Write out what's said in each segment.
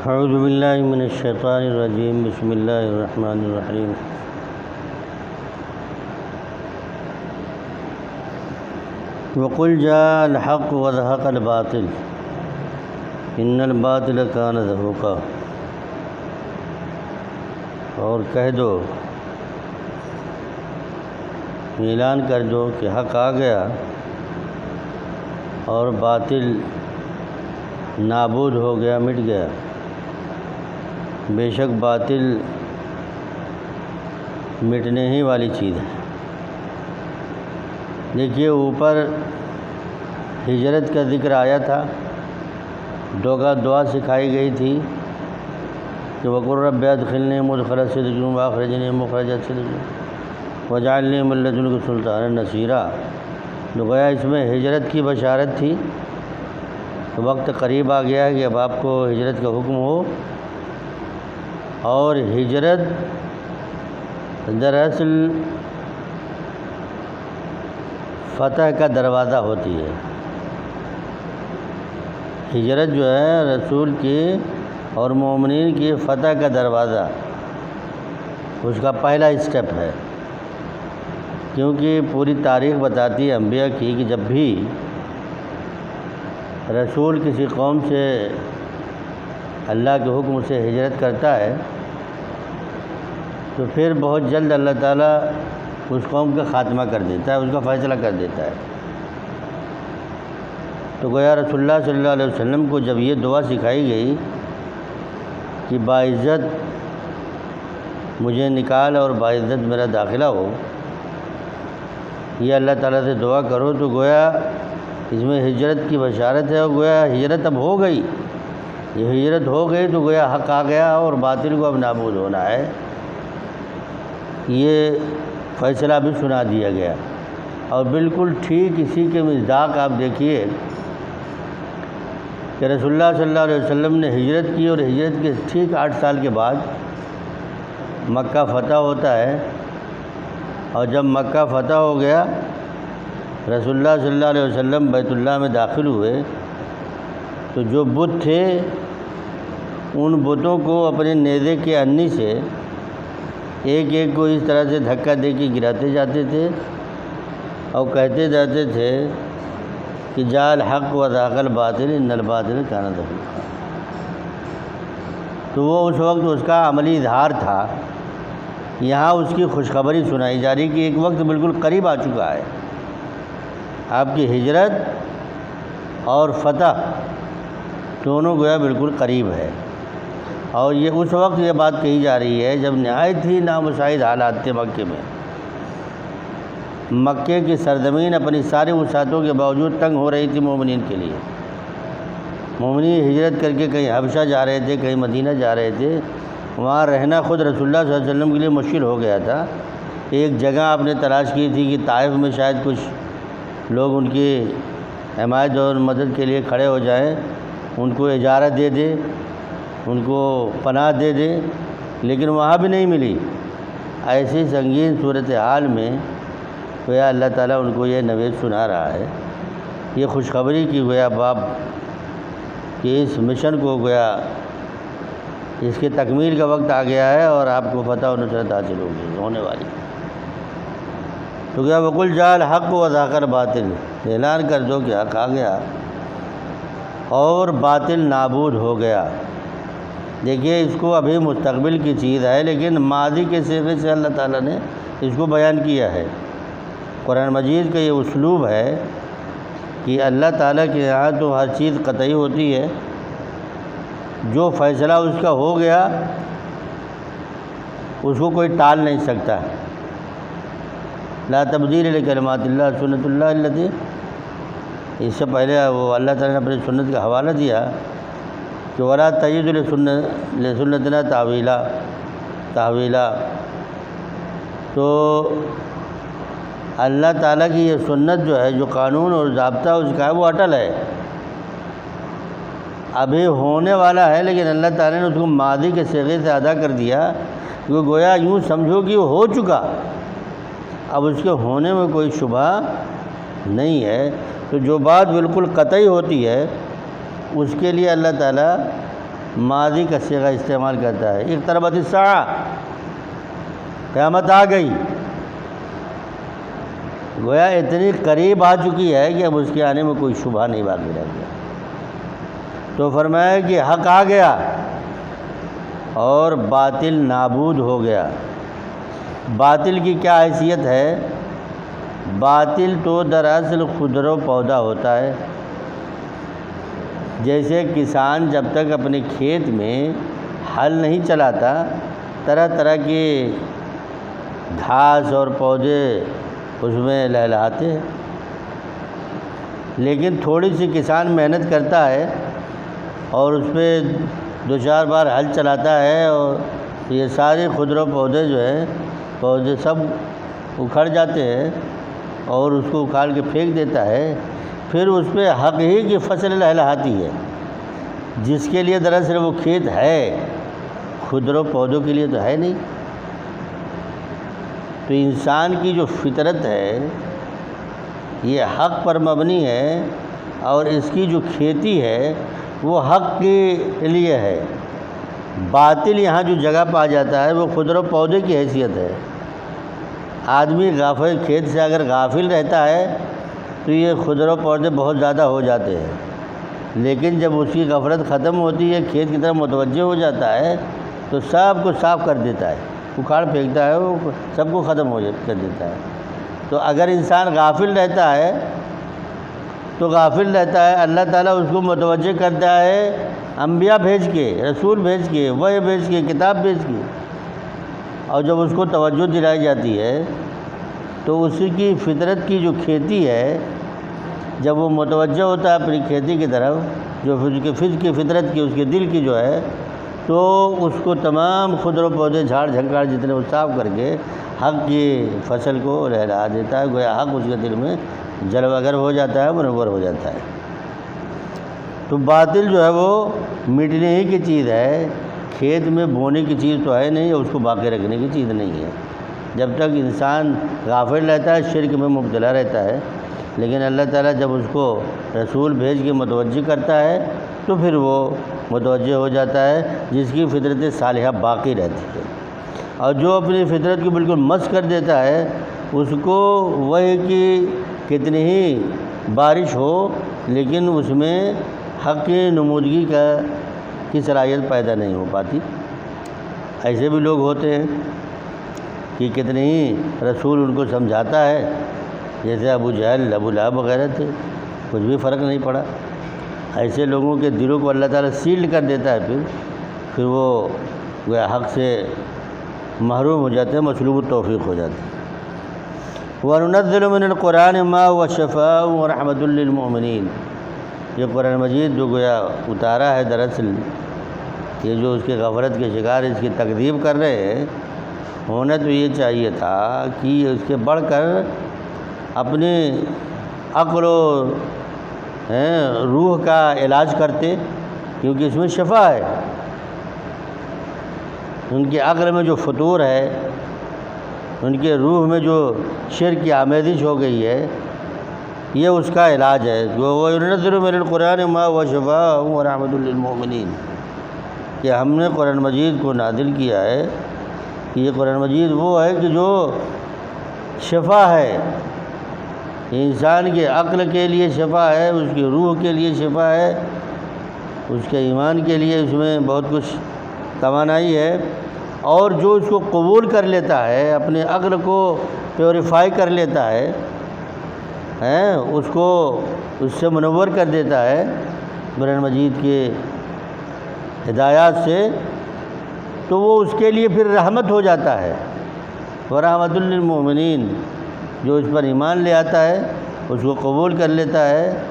اعوذ باللہ من الشیطان الرجیم بسم اللہ الرحمن الرحیم وقل جاء الحق وزهق الباطل ان الباطل کان زہوقا، اور کہہ دو، اعلان کر دو کہ حق آ گیا اور باطل نابود ہو گیا، مٹ گیا۔ بے شک باطل مٹنے ہی والی چیز ہے۔ دیکھیے، اوپر ہجرت کا ذکر آیا تھا، دعا سکھائی گئی تھی کہ وَقُلْ رَبِّ أَدْخِلْنِي مُدْخَلَ صِدْقٍ وَأَخْرِجْنِي مُخْرَجَ صِدْقٍ وَاجْعَلْنِي مِن لَّدُنكَ سُلْطَانًا نَصِيرًا۔ تو گویا اس میں ہجرت کی بشارت تھی۔ وقت قریب آ گیا ہے کہ اب آپ کو ہجرت کا حکم ہو، اور ہجرت دراصل فتح کا دروازہ ہوتی ہے۔ ہجرت جو ہے رسول کی اور مومنین کی فتح کا دروازہ، اس کا پہلا اسٹیپ ہے، کیونکہ پوری تاریخ بتاتی ہے انبیاء کی کہ جب بھی رسول کسی قوم سے اللہ کے حکم سے ہجرت کرتا ہے تو پھر بہت جلد اللہ تعالیٰ اس قوم کا خاتمہ کر دیتا ہے، اس کا فیصلہ کر دیتا ہے۔ تو گویا رسول اللہ صلی اللہ علیہ وسلم کو جب یہ دعا سکھائی گئی کہ باعزت مجھے نکال اور باعزت میرا داخلہ ہو، یہ اللہ تعالیٰ سے دعا کرو، تو گویا اس میں ہجرت کی بشارت ہے، اور گویا ہجرت اب ہو گئی۔ یہ ہجرت ہو گئی تو گویا حق آ گیا اور باطل کو اب نابود ہونا ہے، یہ فیصلہ بھی سنا دیا گیا۔ اور بالکل ٹھیک اسی کے مصداق آپ دیکھیے کہ رسول اللہ صلی اللہ علیہ وسلم نے ہجرت کی، اور ہجرت کے ٹھیک 8 سال کے بعد مکہ فتح ہوتا ہے، اور جب مکہ فتح ہو گیا رسول اللہ صلی اللہ علیہ وسلم بیت اللہ میں داخل ہوئے تو جو بت تھے ان بتوں کو اپنے نیزے کے انی سے ایک ایک کو اس طرح سے دھکا دے کے گراتے جاتے تھے اور کہتے جاتے تھے کہ جاء الحق وزهق الباطل ان الباطل کان زہوقا۔ تو وہ اس وقت اس کا عملی اظہار تھا۔ یہاں اس کی خوشخبری سنائی جا رہی کہ ایک وقت بالکل قریب آ چکا ہے، آپ کی ہجرت اور فتح دونوں گویا بالکل قریب ہے۔ اور یہ اس وقت یہ بات کہی جا رہی ہے جب نہایت ہی نامساعد حالات تھے مکے میں۔ مکے کی سرزمین اپنی ساری وسعتوں کے باوجود تنگ ہو رہی تھی مومنین کے لیے۔ مومنین ہجرت کر کے کہیں حبشہ جا رہے تھے، کہیں مدینہ جا رہے تھے، وہاں رہنا خود رسول اللہ صلی اللہ علیہ وسلم کے لیے مشکل ہو گیا تھا۔ ایک جگہ آپ نے تلاش کی تھی کہ طائف میں شاید کچھ لوگ ان کی حمایت اور مدد کے لیے کھڑے ہو جائیں، ان کو اجارت دے دے، ان کو پناہ دے دے، لیکن وہاں بھی نہیں ملی۔ ایسی سنگین صورتحال میں گویا اللہ تعالیٰ ان کو یہ نوید سنا رہا ہے، یہ خوشخبری کی گویا باب کہ اس مشن کو گویا اس کے تکمیل کا وقت آ گیا ہے اور آپ کو فتح و نصرت حاصل ہونے والی۔ تو کیا وقل جاء الحق وزهق الباطل، اعلان کر دو کہ حق آ گیا اور باطل نابود ہو گیا۔ دیکھیے، اس کو ابھی مستقبل کی چیز ہے، لیکن ماضی کے صیغے سے اللہ تعالیٰ نے اس کو بیان کیا ہے۔ قرآن مجید کا یہ اسلوب ہے کہ اللہ تعالیٰ کے یہاں تو ہر چیز قطعی ہوتی ہے، جو فیصلہ اس کا ہو گیا اس کو کوئی ٹال نہیں سکتا۔ لا تبدیل لکلمات اللہ سنت اللہ التی، اس سے پہلے وہ اللہ تعالیٰ نے اپنی سنت کا حوالہ دیا کہ ولا تجد لسنتنا تحویلا۔ تو اللہ تعالیٰ کی یہ سنت جو ہے، جو قانون اور ضابطہ اس کا ہے، وہ اٹل ہے، ابھی ہونے والا ہے، لیکن اللہ تعالیٰ نے اس کو ماضی کے صیغے سے ادا کر دیا کہ گویا یوں سمجھو کہ وہ ہو چکا، اب اس کے ہونے میں کوئی شبہ نہیں ہے۔ تو جو بات بالکل قطعی ہوتی ہے اس کے لیے اللہ تعالیٰ ماضی کا صیغہ استعمال کرتا ہے۔ اقتربت الساعہ، قیامت آ گئی، گویا اتنی قریب آ چکی ہے کہ اب اس کے آنے میں کوئی شبہ نہیں باقی رہ گیا۔ تو فرمایا کہ حق آ گیا اور باطل نابود ہو گیا۔ باطل کی کیا حیثیت ہے؟ باطل تو دراصل خضر و پودا ہوتا ہے۔ جیسے کسان جب تک اپنے کھیت میں ہل نہیں چلاتا، طرح طرح کے گھاس اور پودے اس میں لہلہاتے ہیں، لیکن تھوڑی سی کسان محنت کرتا ہے اور اس پہ 2-4 بار ہل چلاتا ہے، اور یہ سارے خضر و پودے جو ہیں پودے سب اکھڑ جاتے ہیں اور اس کو اکھاڑ کے پھینک دیتا ہے۔ پھر اس پہ حق ہی کی فصل لہلہاتی ہے، جس کے لیے دراصل وہ کھیت ہے، خضر و پودوں کے لیے تو ہے نہیں۔ تو انسان کی جو فطرت ہے یہ حق پر مبنی ہے، اور اس کی جو کھیتی ہے وہ حق کے لیے ہے۔ باطل یہاں جو جگہ پا جاتا ہے وہ خضر و پودے کی حیثیت ہے۔ آدمی غافل کھیت سے اگر غافل رہتا ہے تو یہ خضر و پودے بہت زیادہ ہو جاتے ہیں، لیکن جب اس کی غفلت ختم ہوتی ہے، کھیت کی طرف متوجہ ہو جاتا ہے تو سب کو صاف کر دیتا ہے، اکھاڑ پھینکتا ہے، وہ سب کو ختم کر دیتا ہے۔ تو اگر انسان غافل رہتا ہے تو غافل رہتا ہے، اللہ تعالیٰ اس کو متوجہ کرتا ہے انبیاء بھیج کے، رسول بھیج کے، وحی بھیج کے، کتاب بھیج کے، اور جب اس کو توجہ دلائی جاتی ہے تو اسی کی فطرت کی جو کھیتی ہے، جب وہ متوجہ ہوتا ہے اپنی کھیتی کی طرف، جو فطر کی فطرت کی اس کے دل کی جو ہے، تو اس کو تمام خضر و پودے جھاڑ جھنکاڑ جتنے وہ صاف کر کے حق کی فصل کو لہلا دیتا ہے، گویا حق اس کے دل میں جلوہ گر ہو جاتا ہے، منور ہو جاتا ہے۔ تو باطل جو ہے وہ مٹنے ہی کی چیز ہے، کھیت میں بونے کی چیز تو ہے نہیں، اور اس کو باقی رکھنے کی چیز نہیں ہے۔ جب تک انسان غافل رہتا ہے، شرک میں مبتلا رہتا ہے، لیکن اللہ تعالیٰ جب اس کو رسول بھیج کے متوجہ کرتا ہے تو پھر وہ متوجہ ہو جاتا ہے، جس کی فطرت صالحہ باقی رہتی ہے۔ اور جو اپنی فطرت کو بالکل مس کر دیتا ہے، اس کو وحی کی کتنی ہی بارش ہو لیکن اس میں حق کی نمودگی کی صلاحیت پیدا نہیں ہو پاتی۔ ایسے بھی لوگ ہوتے ہیں کہ کتنے ہی رسول ان کو سمجھاتا ہے، جیسے ابو جہل، ابو لہب وغیرہ تھے، کچھ بھی فرق نہیں پڑا۔ ایسے لوگوں کے دلوں کو اللہ تعالیٰ سیل کر دیتا ہے، پھر وہ گویا حق سے محروم ہو جاتے ہیں، مسلوب التوفیق ہو جاتے ہیں۔ وَنُنَزِّلُ مِنَ الْقُرْآنِ مَا هُوَ شِفَاءٌ وَرَحْمَةٌ لِّلْمُؤْمِنِينَ، یہ قرآن مجید جو گویا اتارا ہے، دراصل یہ جو اس کے غفلت کے شکار اس کی تکذیب کر رہے ہیں، ہونا تو یہ چاہیے تھا کہ اس کے بڑھ کر اپنی عقل و روح کا علاج کرتے، کیونکہ اس میں شفا ہے۔ ان کے عقل میں جو فطور ہے، ان کے روح میں جو شرک کی آمیزش ہو گئی ہے، یہ اس کا علاج ہے۔ وَيُنَزِّلُ مِنَ الْقُرْآنِ مَا هُوَ شِفَاءٌ وَرَحْمَةٌ لِّلْمُؤْمِنِينَ، کہ ہم نے قرآن مجید کو نازل کیا ہے، کہ یہ قرآن مجید وہ ہے کہ جو شفا ہے، انسان کے عقل کے لیے شفا ہے، اس کی روح کے لیے شفا ہے، اس کے ایمان کے لیے اس میں بہت کچھ توانائی ہے۔ اور جو اس کو قبول کر لیتا ہے، اپنے عقل کو پیوریفائی کر لیتا ہے، اس کو اس سے منور کر دیتا ہے قرآن مجید کے ہدایات سے، تو وہ اس کے لیے پھر رحمت ہو جاتا ہے۔ وَرَحْمَةٌ لِّلْمُؤْمِنِينَ، جو اس پر ایمان لے آتا ہے، اس کو قبول کر لیتا ہے،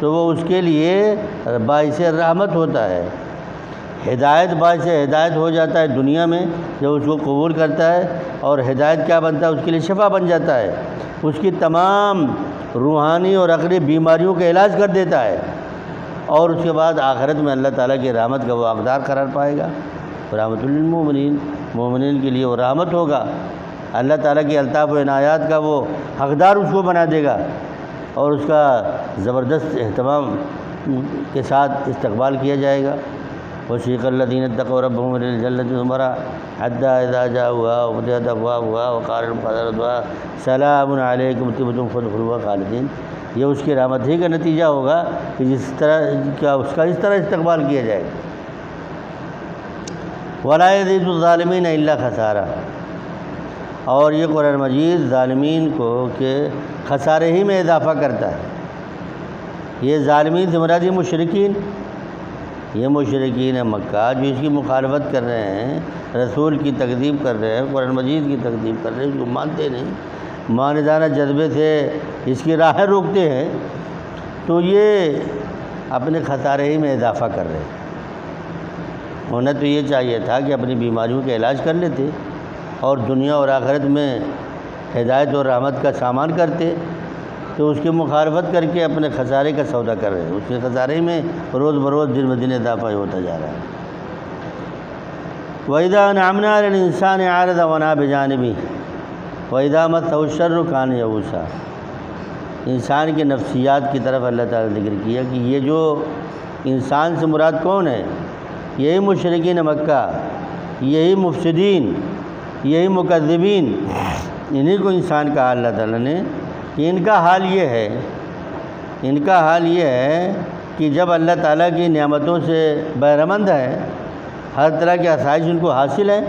تو وہ اس کے لیے باعث رحمت ہوتا ہے۔ ہدایت باعث ہدایت ہو جاتا ہے دنیا میں جب اس کو قبول کرتا ہے، اور ہدایت کیا بنتا ہے؟ اس کے لیے شفا بن جاتا ہے، اس کی تمام روحانی اور عقلی بیماریوں کا علاج کر دیتا ہے، اور اس کے بعد آخرت میں اللہ تعالیٰ کی رحمت کا وہ حقدار قرار پائے گا۔ رحمت للمؤمنین، مومنین کے لیے وہ رحمت ہوگا، اللہ تعالیٰ کی الطاف و عنایات کا وہ حقدار اس کو بنا دے گا، اور اس کا زبردست اہتمام کے ساتھ استقبال کیا جائے گا۔ وسیق الذین اتقوا ربهم إلى الجنة زمرا حتى إذا جاءوها وفتحت أبوابها وقال لهم خزنتها سلام علیکم طبتم فادخلوها خالدین۔ یہ اس کی رحمت ہی کا نتیجہ ہوگا کہ جس طرح کا اس کا اس طرح استقبال کیا جائے گا۔ ولا يزيد الظالمین الا خسارا، اور یہ قرآن مجید ظالمین کو کہ خسارے ہی میں اضافہ کرتا ہے۔ یہ ظالمین سے مراد مشرکین، یہ مشرکین مکہ جو اس کی مخالفت کر رہے ہیں، رسول کی تکذیب کر رہے ہیں، قرآن مجید کی تکذیب کر رہے ہیں، اس کو مانتے نہیں، ماندانہ جذبے سے اس کی راہیں روکتے ہیں، تو یہ اپنے خسارے ہی میں اضافہ کر رہے ہیں۔ ہونا تو یہ چاہیے تھا کہ اپنی بیماریوں کا علاج کر لیتے اور دنیا اور آخرت میں ہدایت اور رحمت کا سامان کرتے، تو اس کی مخالفت کر کے اپنے خسارے کا سودا کر رہے ہیں۔ اس کے خسارے میں روز بروز دن بدن اضافہ ہوتا جا رہا ہے۔ وَإِذَا أَنْعَمْنَا عَلَى الْإِنسَانِ أَعْرَضَ وَنَأَىٰ بِجَانِبِهِ وَإِذَا مَسَّهُ الشَّرُّ كَانَ يَئُوسًا۔ انسان کے نفسیات کی طرف اللہ تعالیٰ نے ذکر کیا کہ یہ جو انسان سے مراد کون ہے؟ یہی مشرکین مکہ، یہی مفسدین، یہی مکذبین، انہی کو انسان کہا اللہ تعالیٰ نے کہ ان کا حال یہ ہے کہ جب اللہ تعالیٰ کی نعمتوں سے بہرمند ہے، ہر طرح کی آسائش ان کو حاصل ہے،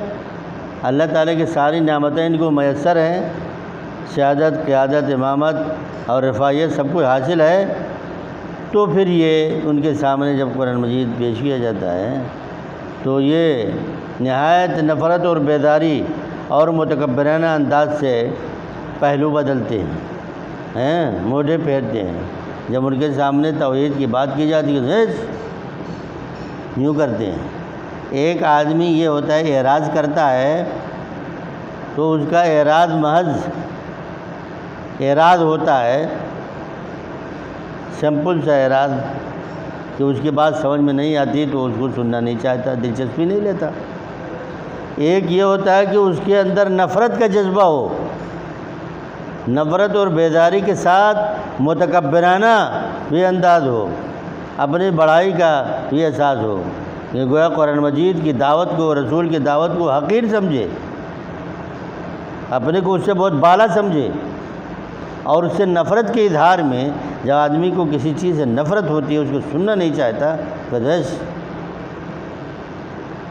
اللہ تعالیٰ کی ساری نعمتیں ان کو میسر ہیں، سیادت، قیادت، امامت اور رفاعیت سب کچھ حاصل ہے، تو پھر یہ ان کے سامنے جب قرآن مجید پیش کیا جاتا ہے تو یہ نہایت نفرت اور بیداری اور متکبرانہ انداز سے پہلو بدلتے ہیں، موڈے پھیرتے ہیں۔ جب ان کے سامنے توحید کی بات کی جاتی ہے تو یوں کرتے ہیں۔ ایک آدمی یہ ہوتا ہے اعراض کرتا ہے تو اس کا اعراض محض اعراض ہوتا ہے، سمپل سا اعراض کہ اس کی بات سمجھ میں نہیں آتی تو اس کو سننا نہیں چاہتا، دلچسپی نہیں لیتا۔ ایک یہ ہوتا ہے کہ اس کے اندر نفرت کا جذبہ ہو، نفرت اور بیداری کے ساتھ متکبرانہ بھی انداز ہو، اپنی بڑائی کا بھی احساس ہو، کہ گویا قرآن مجید کی دعوت کو، رسول کی دعوت کو حقیر سمجھے، اپنے کو اس سے بہت بالا سمجھے، اور اس سے نفرت کے اظہار میں جب آدمی کو کسی چیز سے نفرت ہوتی ہے، اس کو سننا نہیں چاہتا،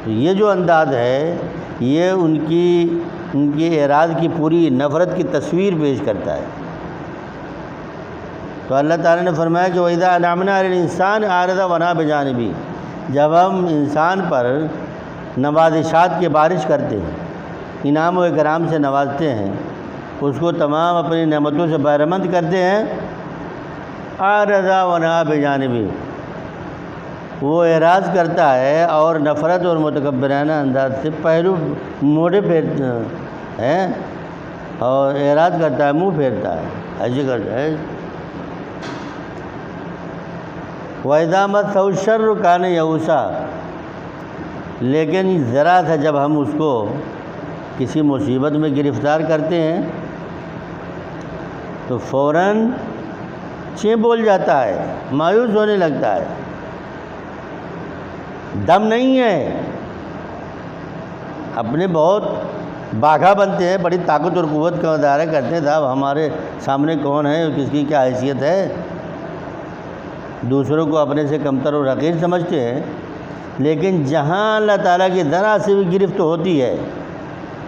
تو یہ جو انداز ہے یہ ان کی اعراض کی پوری نفرت کی تصویر پیش کرتا ہے۔ تو اللہ تعالیٰ نے فرمایا کہ وَإِذَا أَنْعَمْنَا عَلَى الْإِنسَانِ أَعْرَضَ وَنَأَىٰ بِجَانِبِهِ، جب ہم انسان پر نوازشات کی بارش کرتے ہیں، انعام و اکرام سے نوازتے ہیں، اس کو تمام اپنی نعمتوں سے بہرمند کرتے ہیں، أَعْرَضَ وَنَأَىٰ بِجَانِبِهِ، وہ اعراض کرتا ہے اور نفرت اور متکبرانہ انداز سے پہلو موڑے پھیرتا ہے، اور اعراض کرتا ہے، منہ پھیرتا ہے، ایسے کرتا ہے۔ وَإِذَا مَسَّهُ الشَّرُّ كَانَ يَئُوسًا، لیکن ذرا سا جب ہم اس کو کسی مصیبت میں گرفتار کرتے ہیں تو فوراً چیں بول جاتا ہے، مایوس ہونے لگتا ہے، دم نہیں ہے، اپنے بہت باگھا بنتے ہیں، بڑی طاقت اور قوت کا مظاہرہ کرتے ہیں، صاحب ہمارے سامنے کون ہے، کس کی کیا حیثیت ہے، دوسروں کو اپنے سے کمتر اور حقیر سمجھتے ہیں۔ لیکن جہاں اللہ تعالیٰ کی ذرا سے بھی گرفت ہوتی ہے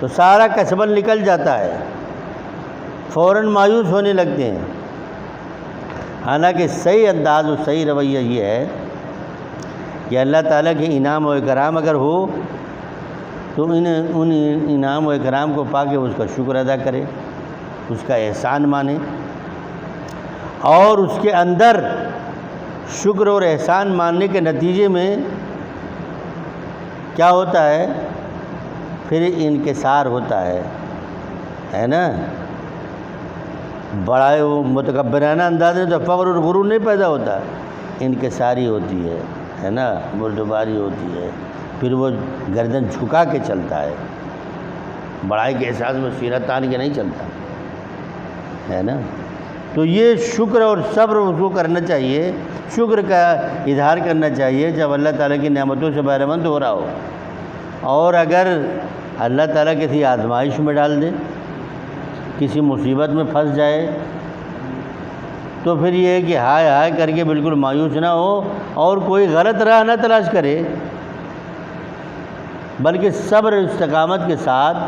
تو سارا کسبن نکل جاتا ہے، فوراً مایوس ہونے لگتے ہیں۔ حالانکہ صحیح انداز اور صحیح رویہ یہ ہے کہ اللہ تعالیٰ کے انعام و اکرام اگر ہو تو ان انعام و اکرام کو پا کے اس کا شکر ادا کرے، اس کا احسان مانے، اور اس کے اندر شکر اور احسان ماننے کے نتیجے میں کیا ہوتا ہے، پھر انکسار ہوتا ہے نا، بڑا وہ متکبرانہ انداز میں تو فخر اور غرور نہیں پیدا ہوتا، انکساری ہوتی ہے نا، بردباری ہوتی ہے، پھر وہ گردن جھکا کے چلتا ہے، بڑائی کے احساس میں سینہ تان کے نہیں چلتا ہے نا۔ تو تو یہ شکر اور صبر اس کو کرنا چاہیے، شکر کا اظہار کرنا چاہیے جب اللہ تعالیٰ کی نعمتوں سے بہرہ مند ہو رہا ہو۔ اور اگر اللہ تعالیٰ کسی آزمائش میں ڈال دے، کسی مصیبت میں پھنس جائے، تو پھر یہ ہے کہ ہائے ہائے کر کے بالکل مایوس نہ ہو اور کوئی غلط راہ نہ تلاش کرے، بلکہ صبر استقامت کے ساتھ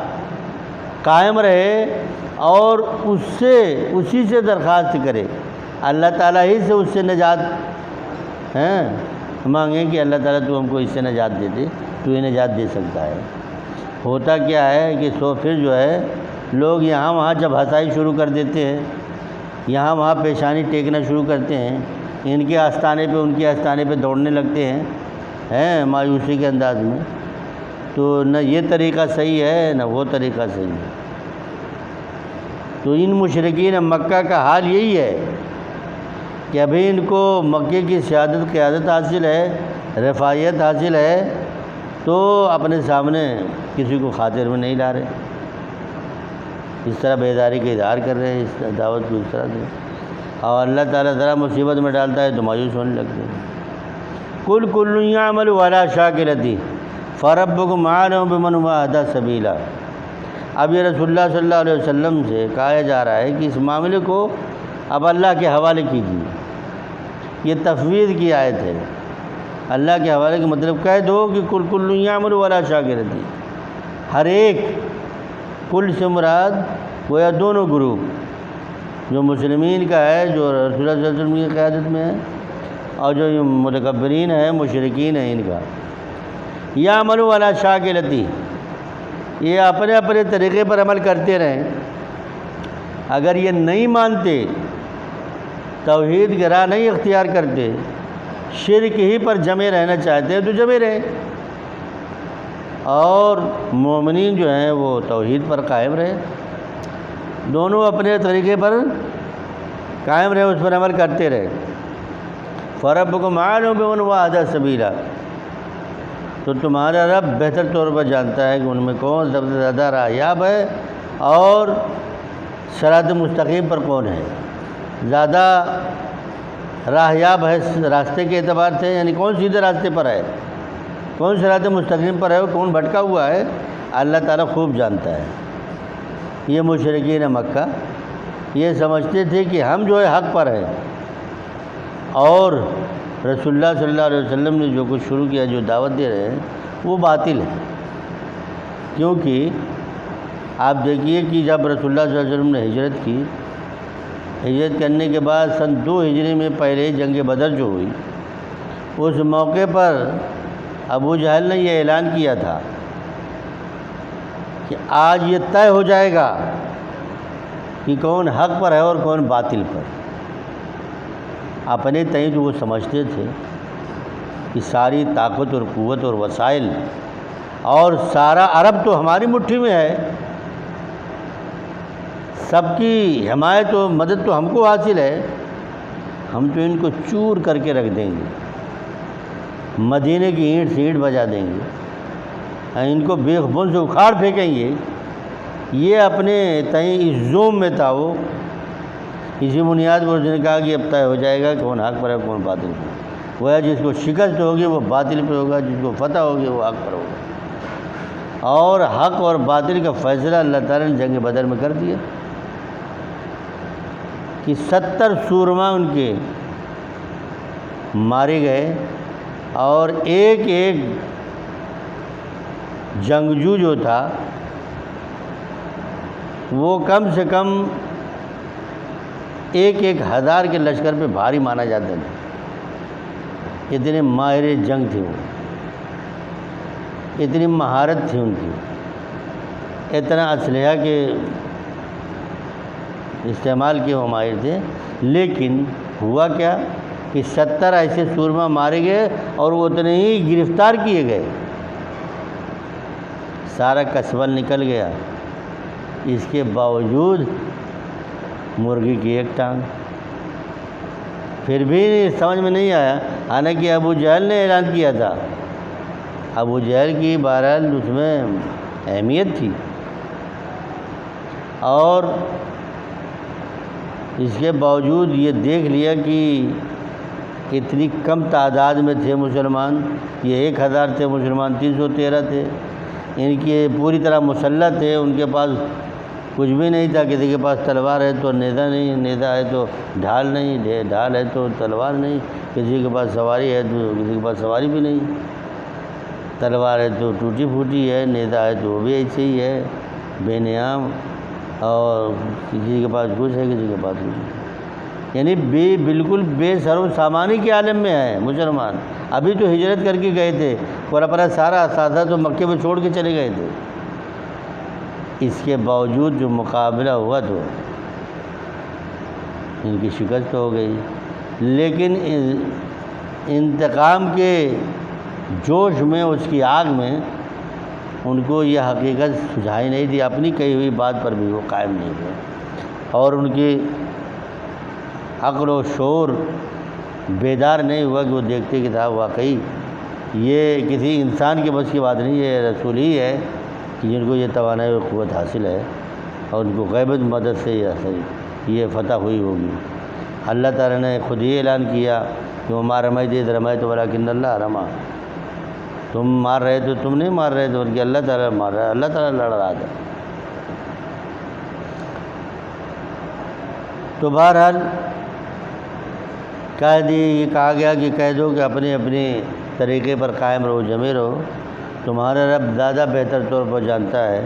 قائم رہے اور اسی سے درخواست کرے، اللہ تعالیٰ ہی سے اس سے نجات مانگیں کہ اللہ تعالیٰ تو ہم کو اس سے نجات دے دے، تو یہ نجات دے سکتا ہے۔ ہوتا کیا ہے کہ پھر جو ہے لوگ یہاں وہاں جب ہنسائی شروع کر دیتے ہیں، یہاں وہاں پیشانی ٹیکنا شروع کرتے ہیں، ان کے آستانے پہ ان کے آستانے پہ دوڑنے لگتے ہیں مایوسی کے انداز میں، تو نہ یہ طریقہ صحیح ہے نہ وہ طریقہ صحیح ہے۔ تو ان مشرکین مکہ کا حال یہی ہے کہ ابھی ان کو مکے کی سیادت قیادت حاصل ہے، رفاعیت حاصل ہے، تو اپنے سامنے کسی کو خاطر میں نہیں لا رہے، اس طرح بیداری کا اظہار کر رہے ہیں، اس دعوت کو اس طرح سے، اور اللہ تعالیٰ ذرا مصیبت میں ڈالتا ہے تو مایوس ہونے لگتے ہیں۔ کل یعمل علی شاکلتہ فربکم اعلم بمن هو اہدی سبیلا۔ اب یہ رسول اللہ صلی اللہ علیہ وسلم سے کہا جا رہا ہے کہ اس معاملے کو اب اللہ کے حوالے کیجیے، یہ تفویض کی آیت ہے، اللہ کے حوالے کا مطلب کہہ دو کہ کل یعمل علی شاکلتہ، ہر ایک، کل سے مراد گویا دونوں گروپ، جو مسلمین کا ہے جو رسول اللہ صلی اللہ علیہ وسلم کی قیادت میں ہے، اور جو متکبرین ہیں مشرکین ہیں ان کا، یعمل علی شاکلتہ، یہ اپنے اپنے طریقے پر عمل کرتے رہیں۔ اگر یہ نہیں مانتے، توحید کی راہ نہیں اختیار کرتے، شرک ہی پر جمے رہنا چاہتے ہیں تو جمے رہیں، اور مومنین جو ہیں وہ توحید پر قائم رہیں، دونوں اپنے طریقے پر قائم رہیں، اس پر عمل کرتے رہیں۔ فربکم اعلم بمن هو اہدی سبیلا، تو تمہارا رب بہتر طور پر جانتا ہے کہ ان میں کون سب سے زیادہ راہیاب ہے اور صراط مستقیم پر کون ہے، زیادہ راہیاب ہے راستے کے اعتبار سے، یعنی کون سیدھے راستے پر ہے، کون صراط مستقیم پر ہے اور کون بھٹکا ہوا ہے، اللہ تعالیٰ خوب جانتا ہے۔ یہ مشرکین مکہ یہ سمجھتے تھے کہ ہم جو ہے حق پر ہیں، اور رسول اللہ صلی اللہ علیہ وسلم نے جو کچھ شروع کیا، جو دعوت دے رہے ہیں وہ باطل ہے، کیونکہ آپ دیکھیے کہ جب رسول اللہ صلی اللہ علیہ وسلم نے ہجرت کی، ہجرت کرنے کے بعد سن 2 ہجری میں پہلے جنگ بدر جو ہوئی، اس موقع پر ابو جہل نے یہ اعلان کیا تھا کہ آج یہ طے ہو جائے گا کہ کون حق پر ہے اور کون باطل پر۔ اپنے تئیں جو وہ سمجھتے تھے کہ ساری طاقت اور قوت اور وسائل اور سارا عرب تو ہماری مٹھی میں ہے، سب کی حمایت و مدد تو ہم کو حاصل ہے، ہم تو ان کو چور کر کے رکھ دیں گے، مدینے کی اینٹ سے اینٹ بجا دیں گے، ان کو بیخ بن سے اکھاڑ پھینکیں گے۔ یہ اپنے تئیں اس زوم میں تھا، وہ اسی بنیاد پر اس نے کہا کہ اب طے ہو جائے گا کون حق پر ہے کون باطل پر، وہ جس کو شکست ہوگی وہ باطل پر ہوگا، جس کو فتح ہوگی وہ حق پر ہوگا، اور حق اور باطل کا فیصلہ اللہ تعالیٰ نے جنگ بدر میں کر دیا کہ 70 سورما ان کے مارے گئے، اور ایک ایک جنگجو جو تھا وہ کم سے کم 1,000 کے لشکر پہ بھاری مانا جاتا تھا، اتنے ماہر جنگ تھے وہ، اتنی مہارت تھی ان کی، اتنا اسلحہ کے استعمال کے وہ ماہر تھے۔ لیکن ہوا کیا کہ 70 ایسے سورما مارے گئے اور وہ اتنے ہی گرفتار کیے گئے، سارا کسبل نکل گیا، اس کے باوجود مرغی کی ایک ٹانگ، پھر بھی سمجھ میں نہیں آیا، حالانکہ ابو جہل نے اعلان کیا تھا، ابو جہل کی بہرحال اس میں اہمیت تھی، اور اس کے باوجود یہ دیکھ لیا کہ اتنی کم تعداد میں تھے مسلمان، یہ 1000 تھے مسلمان، 313 تھے، ان کے پوری طرح مسلح تھے، ان کے پاس کچھ بھی نہیں تھا، کسی کے پاس تلوار ہے تو نیزہ نہیں، نیزہ ہے تو ڈھال نہیں، ڈھال ہے تو تلوار نہیں، کسی کے پاس سواری ہے تو کسی کے پاس سواری بھی نہیں، تلوار ہے تو ٹوٹی پھوٹی ہے، نیزہ ہے تو وہ بھی ایسے ہی ہے بے نیام، اور کسی کے پاس کچھ ہے کسی کے پاس کچھ ہے، یعنی بالکل بے سر و سامانی کے عالم میں ہے مسلمان۔ ابھی تو ہجرت کر کے گئے تھے اور اپنا سارا اساتذہ تو مکے میں چھوڑ کے چلے گئے تھے، اس کے باوجود جو مقابلہ ہوا تو ان کی شکست ہو گئی، لیکن انتقام کے جوش میں، اس کی آگ میں ان کو یہ حقیقت سجھائی نہیں دی، اپنی کہی ہوئی بات پر بھی وہ قائم نہیں ہوئے، اور ان کی عقل و شعور بیدار نہیں ہوا کہ وہ دیکھتے کہ تھا واقعی یہ کسی انسان کے بس کی بات نہیں، یہ رسول ہی ہے کہ جن کو یہ توانائی و قوت حاصل ہے، اور ان کو غیبت مدد سے یہ فتح ہوئی ہوگی۔ اللہ تعالیٰ نے خود ہی اعلان کیا کہ وما رمیت اذ رمیت ولکن اللہ رمی، تم مار رہے تو تم نہیں مار رہے تھے بلکہ اللہ تعالیٰ مار رہا ہے، اللہ تعالیٰ لڑ رہا تھا۔ تو بہرحال یہ کہا گیا کہ کہہ دو کہ اپنے اپنے طریقے پر قائم رہو، جمے رہو، تمہارا رب زیادہ بہتر طور پر جانتا ہے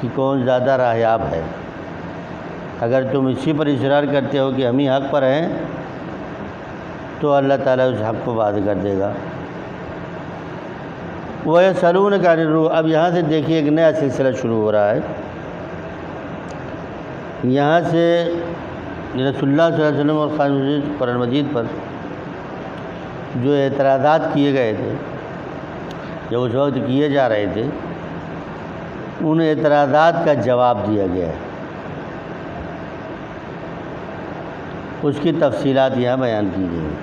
کہ کون زیادہ راہیاب ہے۔ اگر تم اسی پر اصرار کرتے ہو کہ ہم ہی حق پر ہیں تو اللہ تعالیٰ اس حق کو واضح کر دے گا۔ وَيَسْأَلُونَكَ عَنِ الرُّوحِ، اب یہاں سے دیکھیے ایک نیا سلسلہ شروع ہو رہا ہے۔ یہاں سے رسول اللہ صلی اللہ علیہ وسلم اور قرآن مجید پر جو اعتراضات کیے گئے تھے، جو اس وقت کیے جا رہے تھے، ان اعتراضات کا جواب دیا گیا ہے۔ اس کی تفصیلات یہاں بیان کی گئی ہیں۔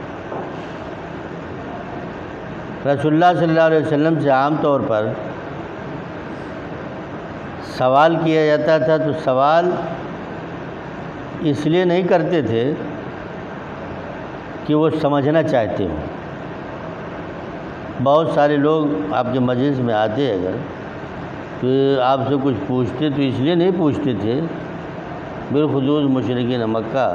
رسول اللہ صلی اللہ علیہ وسلم سے عام طور پر سوال کیا جاتا تھا تو سوال اس لیے نہیں کرتے تھے کہ وہ سمجھنا چاہتے ہوں۔ بہت سارے لوگ آپ کے مجلس میں آتے اگر تو آپ سے کچھ پوچھتے تو اس لیے نہیں پوچھتے تھے، بالخصوص مشرکین مکہ،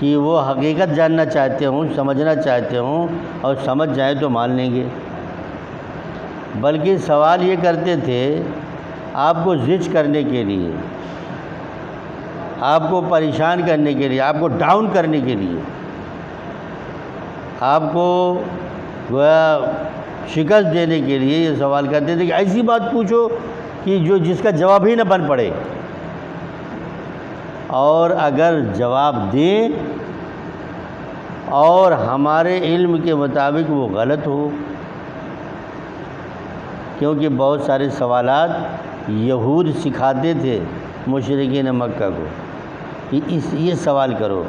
کہ وہ حقیقت جاننا چاہتے ہوں، سمجھنا چاہتے ہوں، اور سمجھ جائیں تو مان لیں گے، بلکہ سوال یہ کرتے تھے آپ کو زج کرنے کے لیے، آپ کو پریشان کرنے کے لیے، آپ کو ڈاؤن کرنے کے لیے، آپ کو گویا شکست دینے کے لیے یہ سوال کرتے تھے کہ ایسی بات پوچھو کہ جس کا جواب ہی نہ بن پڑے، اور اگر جواب دیں اور ہمارے علم کے مطابق وہ غلط ہو، کیونکہ بہت سارے سوالات یہود سکھاتے تھے مشرکین مکہ کو کہ یہ سوال کرو،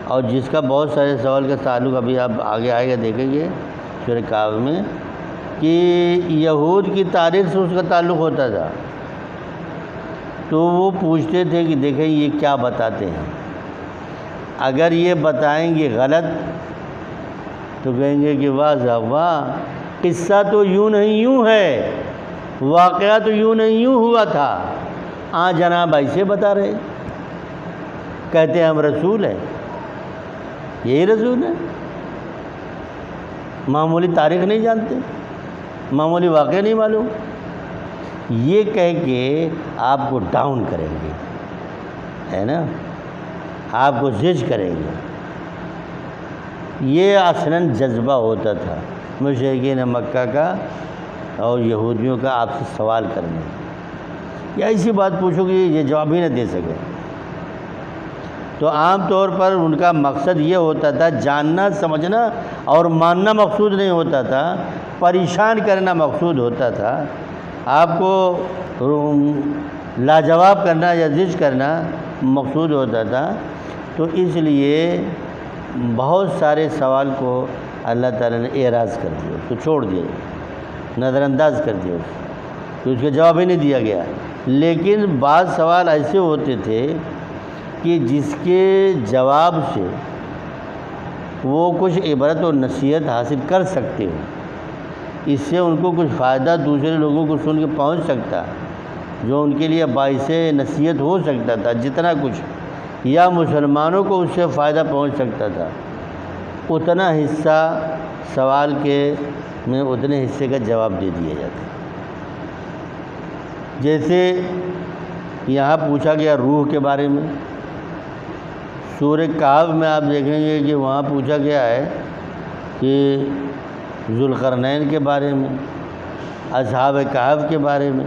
اور جس کا بہت سارے سوال کا تعلق ابھی آپ آگے آئے گا دیکھیں گے سورہ کہف میں، کہ یہود کی تاریخ سے اس کا تعلق ہوتا تھا۔ تو وہ پوچھتے تھے کہ دیکھیں یہ کیا بتاتے ہیں، اگر یہ بتائیں گے غلط تو کہیں گے کہ واہ واہ، قصہ تو یوں نہیں یوں ہے، واقعہ تو یوں نہیں یوں ہوا تھا، جناب ایسے بتا رہے، کہتے ہیں ہم رسول ہیں، یہی رسول ہے، معمولی تاریخ نہیں جانتے، معمولی واقعہ نہیں معلوم، یہ کہہ کے آپ کو ڈاؤن کریں گے، ہے نا، آپ کو زج کریں گے۔ یہ اصلاً جذبہ ہوتا تھا مشرکین مکہ کا اور یہودیوں کا آپ سے سوال کرنے، یا ایسی بات پوچھو کہ یہ جواب ہی نہ دے سکے۔ تو عام طور پر ان کا مقصد یہ ہوتا تھا، جاننا سمجھنا اور ماننا مقصود نہیں ہوتا تھا، پریشان کرنا مقصود ہوتا تھا، آپ کو لاجواب کرنا یا زج کرنا مقصود ہوتا تھا۔ تو اس لیے بہت سارے سوال کو اللہ تعالیٰ نے اعراض کر دیا، اس کو چھوڑ دیا، نظر انداز کر دیا، تو اس کا جواب ہی نہیں دیا گیا۔ لیکن بعض سوال ایسے ہوتے تھے کہ جس کے جواب سے وہ کچھ عبرت و نصیحت حاصل کر سکتے ہو، اس سے ان کو کچھ فائدہ دوسرے لوگوں کو سن کے پہنچ سکتا، جو ان کے لیے باعث نصیحت ہو سکتا تھا جتنا کچھ، یا مسلمانوں کو اس سے فائدہ پہنچ سکتا تھا، اتنا حصہ سوال کے میں اتنے حصے کا جواب دے دیا جاتا۔ جیسے یہاں پوچھا گیا روح کے بارے میں، سورہ کہف میں آپ دیکھیں گے کہ وہاں پوچھا گیا ہے کہ ذوالقرنین کے بارے میں، اصحاب کہف کے بارے میں،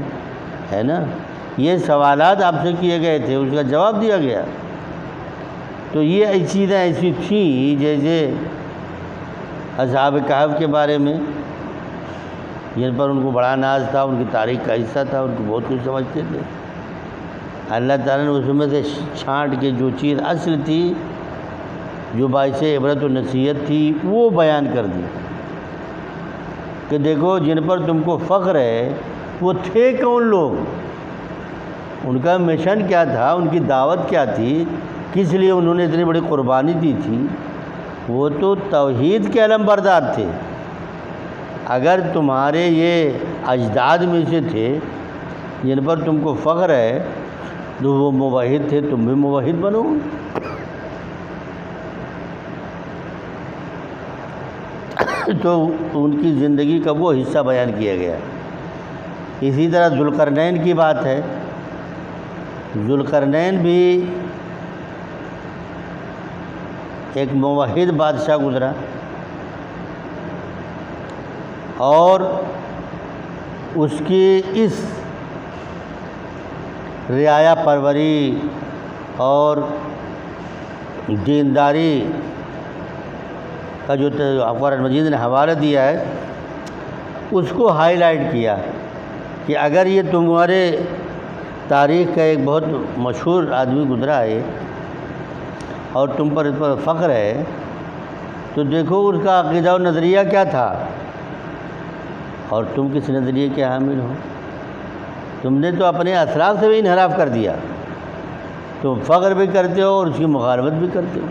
ہے نا، یہ سوالات آپ سے کیے گئے تھے، اس کا جواب دیا گیا۔ تو یہ چیزیں ایسی تھیں جیسے اصحاب کہف کے بارے میں، جن پر ان کو بڑا ناز تھا، ان کی تاریخ کا حصہ تھا، ان کو بہت کچھ سمجھتے تھے۔ اللہ تعالیٰ نے اس میں سے چھانٹ کے جو چیز اصل تھی، جو باعث عبرت و نصیحت تھی، وہ بیان کر دی کہ دیکھو جن پر تم کو فخر ہے وہ تھے کون لوگ، ان کا مشن کیا تھا، ان کی دعوت کیا تھی، کس لیے انہوں نے اتنی بڑی قربانی دی تھی۔ وہ تو توحید کے علم بردار تھے۔ اگر تمہارے یہ اجداد میں سے تھے جن پر تم کو فخر ہے تو وہ موحد تھے، تم بھی موحد بنو۔ تو ان کی زندگی کا وہ حصہ بیان کیا گیا۔ اسی طرح ذوالقرنین کی بات ہے، ذوالقرنین بھی ایک موحد بادشاہ گزرا، اور اس کی اس رعایا پروری اور دینداری کا جو قرآن مجید نے حوالہ دیا ہے، اس کو ہائی لائٹ کیا کہ اگر یہ تمہارے تاریخ کا ایک بہت مشہور آدمی گزرا ہے اور تم پر اس پر فخر ہے، تو دیکھو اس کا عقیدہ و نظریہ کیا تھا اور تم کس نظریے کے حامل ہو۔ تم نے تو اپنے اسلاف سے بھی انحراف کر دیا، تم فخر بھی کرتے ہو اور اس کی مخالفت بھی کرتے ہو۔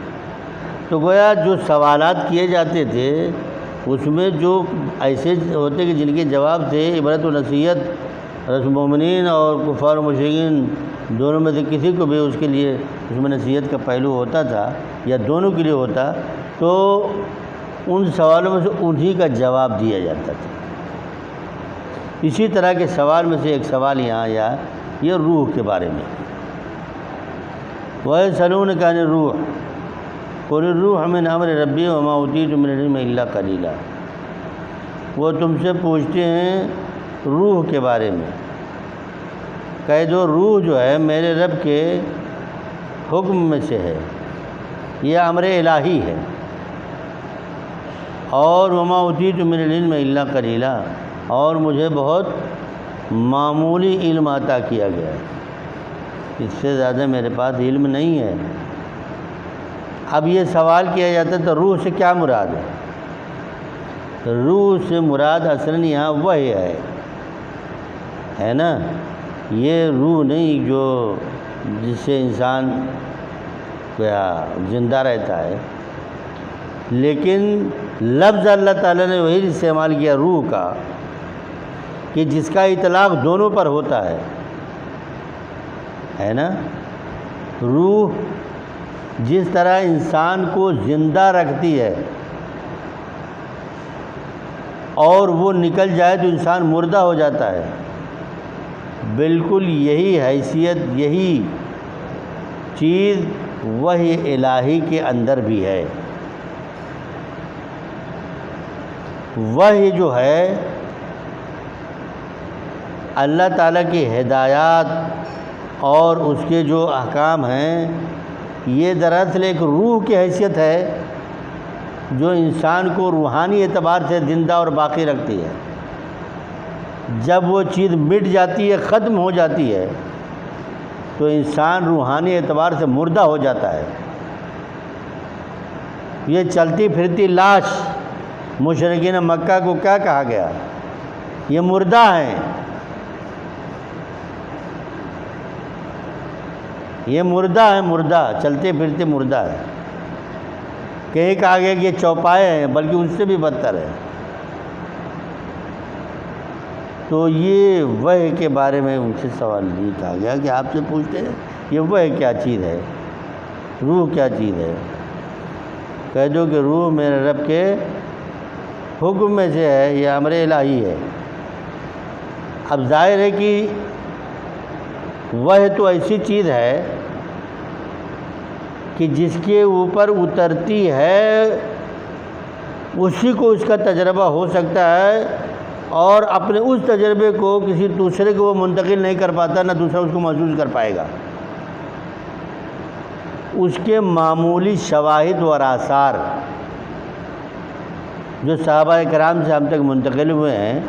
تو گویا جو سوالات کیے جاتے تھے اس میں جو ایسے ہوتے کہ جن کے جواب تھے عبرت و نصیحت، رسول مومنین اور کفار و مشرکین دونوں میں سے کسی کو بھی اس کے لیے اس میں نصیحت کا پہلو ہوتا تھا یا دونوں کے لیے ہوتا، تو ان سوالوں میں سے انہی کا جواب دیا جاتا تھا۔ اسی طرح کے سوال میں سے ایک سوال یہاں آیا، یہ روح کے بارے میں۔ وَيَسْأَلُونَكَ عَنِ الرُّوحِ قُلِ الرُّوحُ مِنْ أَمْرِ رَبِّي وَمَا أُوتِيتُم مِّنَ الْعِلْمِ إِلَّا قَلِيلًا۔ وہ تم سے پوچھتے ہیں روح کے بارے میں، کہہ دو روح جو ہے میرے رب کے حکم میں سے ہے، یہ امر الہی ہے، اور وَمَا أُوتِيتُم مِّنَ الْعِلْمِ إِلَّا قَلِيلًا، اور مجھے بہت معمولی علم عطا کیا گیا ہے، اس سے زیادہ میرے پاس علم نہیں ہے۔ اب یہ سوال کیا جاتا ہے تو روح سے کیا مراد ہے؟ روح سے مراد اصلاً یہاں وحی ہے نا، یہ روح نہیں جو جس سے انسان زندہ رہتا ہے، لیکن لفظ اللہ تعالیٰ نے وہی استعمال کیا روح کا کہ جس کا اطلاق دونوں پر ہوتا ہے نا۔ روح جس طرح انسان کو زندہ رکھتی ہے اور وہ نکل جائے تو انسان مردہ ہو جاتا ہے، بالکل یہی حیثیت، یہی چیز وحی الہی کے اندر بھی ہے۔ وحی جو ہے اللہ تعالیٰ کی ہدایات اور اس کے جو احکام ہیں، یہ دراصل ایک روح کی حیثیت ہے جو انسان کو روحانی اعتبار سے زندہ اور باقی رکھتی ہے۔ جب وہ چیز مٹ جاتی ہے، ختم ہو جاتی ہے، تو انسان روحانی اعتبار سے مردہ ہو جاتا ہے۔ یہ چلتی پھرتی لاش مشرکین مکہ کو کیا کہا گیا؟ یہ مردہ ہیں۔ یہ مردہ ہے، مردہ چلتے پھرتے مردہ ہے. کہیں کہا گیا کہ یہ چوپائے ہیں، بلکہ اس سے بھی بدتر ہے. تو یہ وحی کے بارے میں ان سے سوال یہ کہا گیا کہ آپ سے پوچھتے ہیں یہ وحی کیا چیز ہے، روح کیا چیز ہے؟ کہہ دو کہ روح میرے رب کے حکم میں سے ہے، یہ امر الہی ہے. اب ظاہر ہے کہ وحی تو ایسی چیز ہے کہ جس کے اوپر اترتی ہے اسی کو اس کا تجربہ ہو سکتا ہے، اور اپنے اس تجربے کو کسی دوسرے کو وہ منتقل نہیں کر پاتا، نہ دوسرا اس کو محسوس کر پائے گا. اس کے معمولی شواہد اور آثار جو صحابہ کرام سے ہم تک منتقل ہوئے ہیں،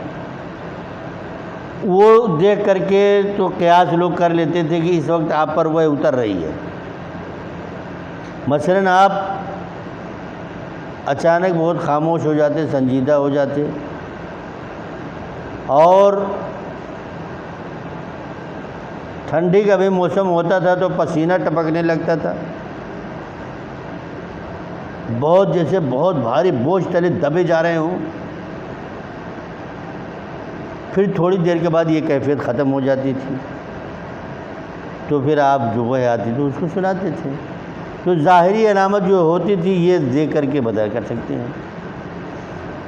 وہ دیکھ کر کے تو قیاس لوگ کر لیتے تھے کہ اس وقت آپ پر وہ اتر رہی ہے. مثلاً آپ اچانک بہت خاموش ہو جاتے، سنجیدہ ہو جاتے، اور ٹھنڈی کا بھی موسم ہوتا تھا تو پسینہ ٹپکنے لگتا تھا، بہت جیسے بہت بھاری بوجھ تلے دبے جا رہے ہوں. پھر تھوڑی دیر کے بعد یہ کیفیت ختم ہو جاتی تھی، تو پھر آپ جو وحی آتی تھی اس کو سناتے تھے. تو ظاہری علامت جو ہوتی تھی یہ دیکھ کر کے بدل کر سکتے ہیں.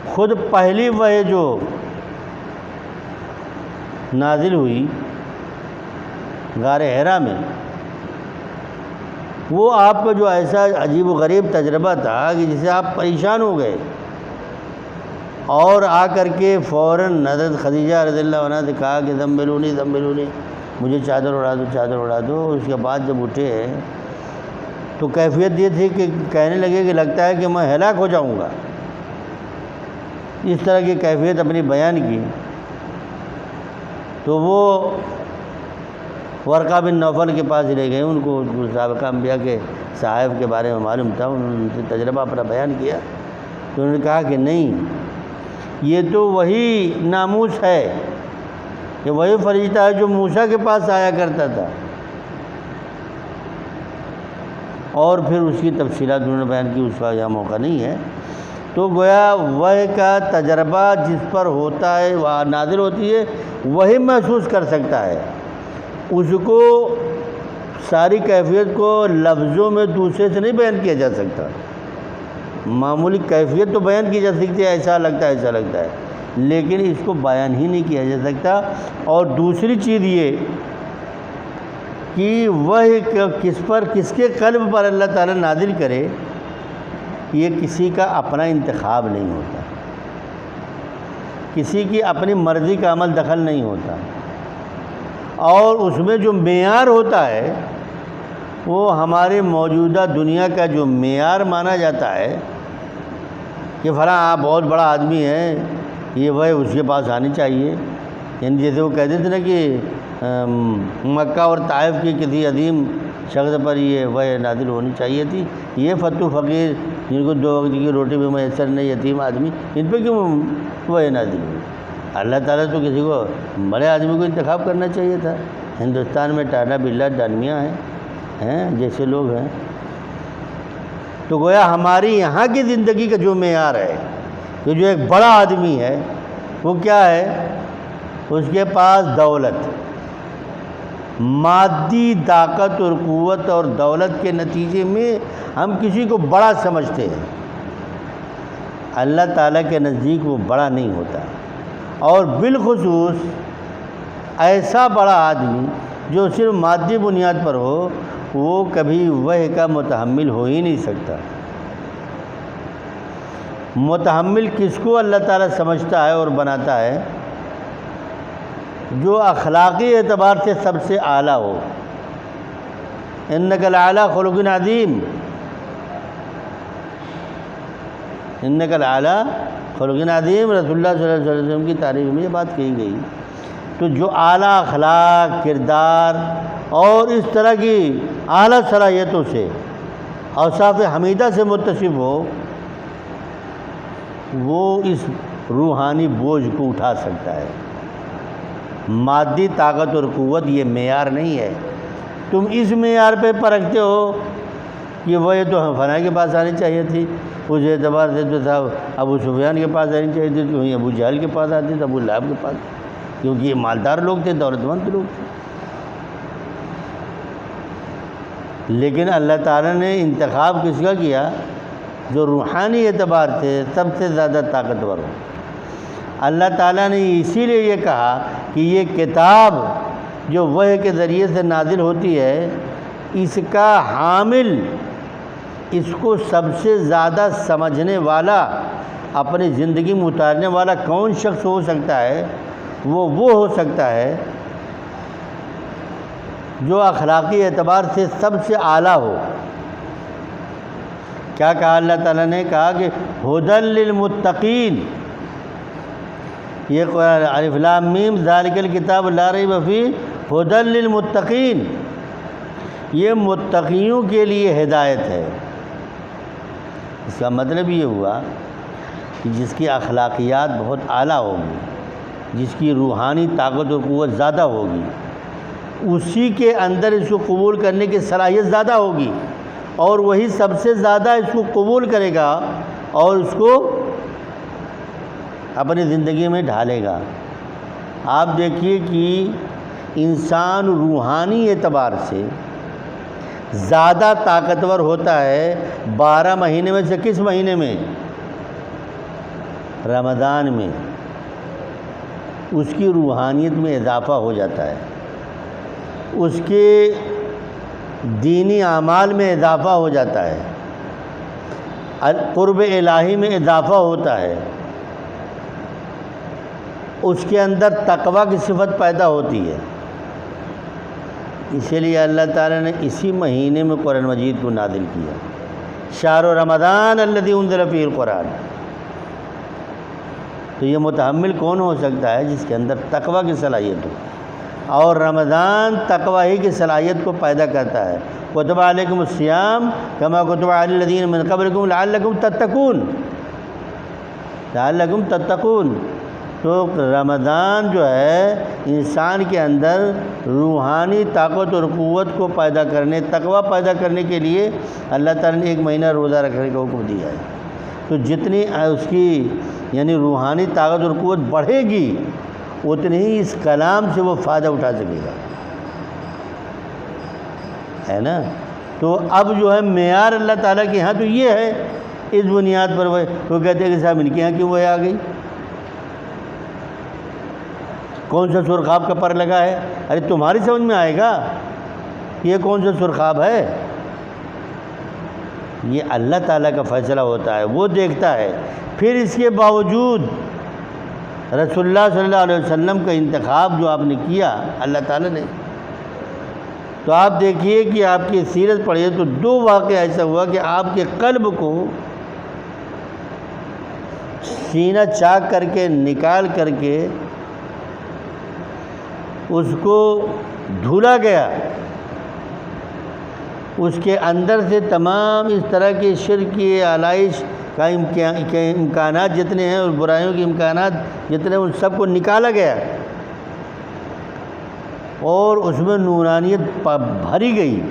خود پہلی وحی جو نازل ہوئی غار حرا میں، وہ آپ کا جو ایسا عجیب و غریب تجربہ تھا کہ جسے آپ پریشان ہو گئے، اور آ کر کے فوراً حضرت خدیجہ رضی اللہ عنہا سے کہا کہ زملونی زملونی، مجھے چادر اڑا دو چادر اڑا دو. اس کے بعد جب اٹھے تو کیفیت یہ تھی کہ کہنے لگے کہ لگتا ہے کہ میں ہلاک ہو جاؤں گا. اس طرح کی کیفیت اپنی بیان کی. تو وہ ورقہ بن نوفل کے پاس لے گئے، ان کو سابقہ انبیاء کے صحائف کے بارے میں معلوم تھا، انہوں نے ان سے تجربہ اپنا بیان کیا. تو انہوں نے کہا کہ نہیں، یہ تو وہی ناموس ہے، یہ وہی فرشتہ ہے جو موسیٰ کے پاس آیا کرتا تھا. اور پھر اس کی تفصیلات انہوں نے بیان کی، اس کا یہاں موقع نہیں ہے. تو گویا وحی کا تجربہ جس پر ہوتا ہے، وہ نازل ہوتی ہے، وہی محسوس کر سکتا ہے. اس کو ساری کیفیت کو لفظوں میں دوسرے سے نہیں بیان کیا جا سکتا. معمولی کیفیت تو بیان کی جا سکتی ہے، ایسا لگتا ہے ایسا لگتا ہے، لیکن اس کو بیان ہی نہیں کیا جا سکتا. اور دوسری چیز یہ کہ وحی کس پر، کس کے قلب پر اللہ تعالیٰ نازل کرے، یہ کسی کا اپنا انتخاب نہیں ہوتا، کسی کی اپنی مرضی کا عمل دخل نہیں ہوتا. اور اس میں جو معیار ہوتا ہے وہ ہمارے موجودہ دنیا کا جو معیار مانا جاتا ہے کہ فلاں آپ بہت بڑا آدمی ہے، یہ وحی اس کے پاس آنی چاہیے. یعنی جیسے وہ کہتے تھے نا کہ مکہ اور طائف کے کسی عظیم شخص پر یہ وحی نازل ہونی چاہیے تھی. یہ فتو فقیر جن کو 2 وقت کی روٹی بھی میسر نہیں، یتیم آدمی، ان پہ کیوں وحی نازل ہوئی؟ اللہ تعالیٰ تو کسی کو بڑے آدمی کو انتخاب کرنا چاہیے تھا. ہندوستان میں ٹاٹا برلا ڈالمیاں ہیں جیسے لوگ ہیں. تو گویا ہماری یہاں کی زندگی کا جو معیار ہے، کہ جو ایک بڑا آدمی ہے وہ کیا ہے؟ اس کے پاس دولت، مادی طاقت اور قوت اور دولت کے نتیجے میں ہم کسی کو بڑا سمجھتے ہیں. اللہ تعالیٰ کے نزدیک وہ بڑا نہیں ہوتا. اور بالخصوص ایسا بڑا آدمی جو صرف مادی بنیاد پر ہو، وہ کبھی وحی کا متحمل ہو ہی نہیں سکتا. متحمل کس کو اللہ تعالیٰ سمجھتا ہے اور بناتا ہے؟ جو اخلاقی اعتبار سے سب سے اعلیٰ ہو. انک لعلی خلق عظیم، انک لعلی خلق عظیم، رسول اللہ صلی اللہ علیہ وسلم کی تعریف میں یہ بات کہی گئی. تو جو اعلیٰ اخلاق، کردار اور اس طرح کی اعلیٰ صلاحیتوں سے، اوصاف حمیدہ سے متصف ہو، وہ اس روحانی بوجھ کو اٹھا سکتا ہے. مادی طاقت اور قوت یہ معیار نہیں ہے. تم اس معیار پہ پرکھتے ہو کہ وہ تو فلاں کے پاس آنی چاہیے تھی، اس اعتبار سے تو صاحب ابو سفیان کے پاس آنی چاہیے تھی، تو وہیں ابو جہل کے پاس آتی تھی، ابو لہب کے پاس، کیونکہ یہ مالدار لوگ تھے، دولت مند لوگ تھے۔ لیکن اللہ تعالیٰ نے انتخاب کس کا کیا؟ جو روحانی اعتبار سے سب سے زیادہ طاقتور ہو۔ اللہ تعالیٰ نے اسی لیے یہ کہا کہ یہ کتاب جو وحی کے ذریعے سے نازل ہوتی ہے، اس کا حامل، اس کو سب سے زیادہ سمجھنے والا، اپنی زندگی میں اتارنے والا کون شخص ہو سکتا ہے؟ وہ ہو سکتا ہے جو اخلاقی اعتبار سے سب سے اعلیٰ ہو۔ کیا کہا اللہ تعالیٰ نے؟ کہا کہ ھدی للمتقین، یہ قرآن الف لام میم ذالک الکتاب لا ریب فیہ ھدی للمتقین، یہ متقیوں کے لیے ہدایت ہے۔ اس کا مطلب یہ ہوا کہ جس کی اخلاقیات بہت اعلیٰ ہوگی، جس کی روحانی طاقت و قوت زیادہ ہوگی، اسی کے اندر اس کو قبول کرنے کی صلاحیت زیادہ ہوگی، اور وہی سب سے زیادہ اس کو قبول کرے گا اور اس کو اپنی زندگی میں ڈھالے گا۔ آپ دیکھیے کہ انسان روحانی اعتبار سے زیادہ طاقتور ہوتا ہے 12 مہینے میں سے کس مہینے میں؟ رمضان میں۔ اس کی روحانیت میں اضافہ ہو جاتا ہے، اس کے دینی اعمال میں اضافہ ہو جاتا ہے، قرب الہی میں اضافہ ہوتا ہے، اس کے اندر تقویٰ کی صفت پیدا ہوتی ہے۔ اسی لیے اللہ تعالیٰ نے اسی مہینے میں قرآن مجید کو نازل کیا، شہر رمضان الذی انزل فیہ القرآن۔ تو یہ متحمل کون ہو سکتا ہے؟ جس کے اندر تقویٰ کی صلاحیت ہو، اور رمضان تقویٰ ہی کی صلاحیت کو پیدا کرتا ہے۔ کتب علیکم الصیام کما کتب علی الذین من قبلکم لعلکم تتقون، لعلکم تتقون۔ تو رمضان جو ہے انسان کے اندر روحانی طاقت اور قوت کو پیدا کرنے، تقویٰ پیدا کرنے کے لیے اللہ تعالیٰ نے ایک مہینہ روزہ رکھنے کا حکم دیا ہے۔ تو جتنی اس کی یعنی روحانی طاقت اور قوت بڑھے گی، اتنی ہی اس کلام سے وہ فائدہ اٹھا سکے گا، ہے نا؟ تو اب جو ہے معیار اللہ تعالیٰ کے ہاں تو یہ ہے، اس بنیاد پر وہ کہتے ہیں کہ صاحب ان کے یہاں کیوں وہ آ گئی؟ کون سا سرخاب کا پر لگا ہے؟ ارے تمہاری سمجھ میں آئے گا یہ کون سا سرخاب ہے؟ یہ اللہ تعالیٰ کا فیصلہ ہوتا ہے، وہ دیکھتا ہے۔ پھر اس کے باوجود رسول اللہ صلی اللہ علیہ وسلم کا انتخاب جو آپ نے کیا اللہ تعالیٰ نے، تو آپ دیکھیے کہ آپ کی سیرت پڑھیے تو 2 واقعہ ایسا ہوا کہ آپ کے قلب کو سینہ چاک کر کے نکال کر کے اس کو دھولا گیا، اس کے اندر سے تمام اس طرح کی شرکی علائش کا امکانات جتنے ہیں اور برائیوں کے امکانات جتنے ہیں ان سب کو نکالا گیا، اور اس میں نورانیت بھری گئی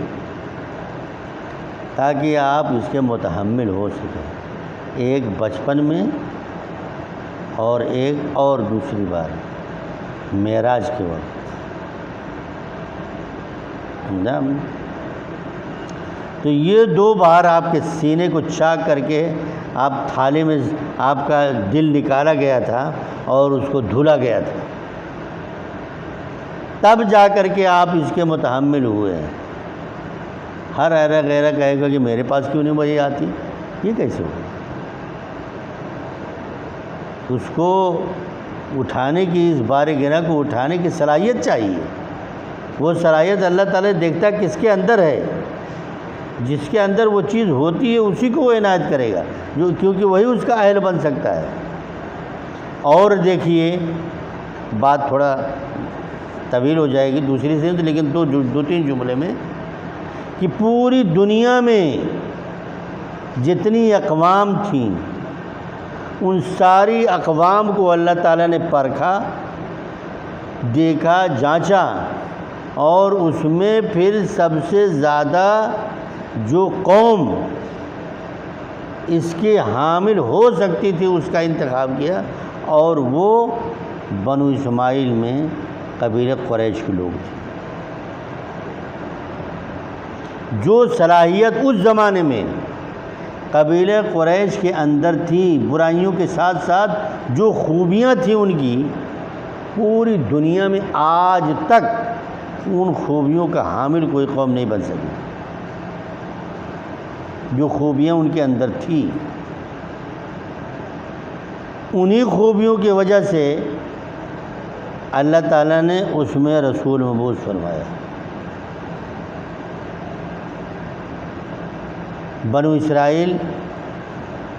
تاکہ آپ اس کے متحمل ہو سکیں، ایک بچپن میں اور ایک اور دوسری بار معراج کے وقت۔ تو یہ 2 بار آپ کے سینے کو چاک کر کے آپ تھالے میں آپ کا دل نکالا گیا تھا اور اس کو دھلا گیا تھا، تب جا کر کے آپ اس کے متحمل ہوئے ہیں۔ ہر ایرا غیرہ کہے گا کہ میرے پاس کیوں نہیں وہی آتی، یہ کیسے ہو؟ اس کو اٹھانے کی، اس بار گناہ کو اٹھانے کی صلاحیت چاہیے۔ وہ صلاحیت اللہ تعالیٰ دیکھتا ہے کس کے اندر ہے، جس کے اندر وہ چیز ہوتی ہے اسی کو وہ عنایت کرے گا، جو کیونکہ وہی اس کا اہل بن سکتا ہے۔ اور دیکھیے بات تھوڑا طویل ہو جائے گی دوسری سے، لیکن 2-3 جملے میں کہ پوری دنیا میں جتنی اقوام تھیں ان ساری اقوام کو اللہ تعالیٰ نے پرکھا، دیکھا، جانچا اور اس میں پھر سب سے زیادہ جو قوم اس کے حامل ہو سکتی تھی اس کا انتخاب کیا، اور وہ بنو اسماعیل میں قبیلہ قریش کے لوگ تھے۔ جو صلاحیت اس زمانے میں قبیلہ قریش کے اندر تھی، برائیوں کے ساتھ ساتھ جو خوبیاں تھیں ان کی، پوری دنیا میں آج تک ان خوبیوں کا حامل کوئی قوم نہیں بن سکی۔ جو خوبیاں ان کے اندر تھی، انہی خوبیوں کی وجہ سے اللہ تعالیٰ نے اس میں رسول مبعوث فرمایا۔ بنو اسرائیل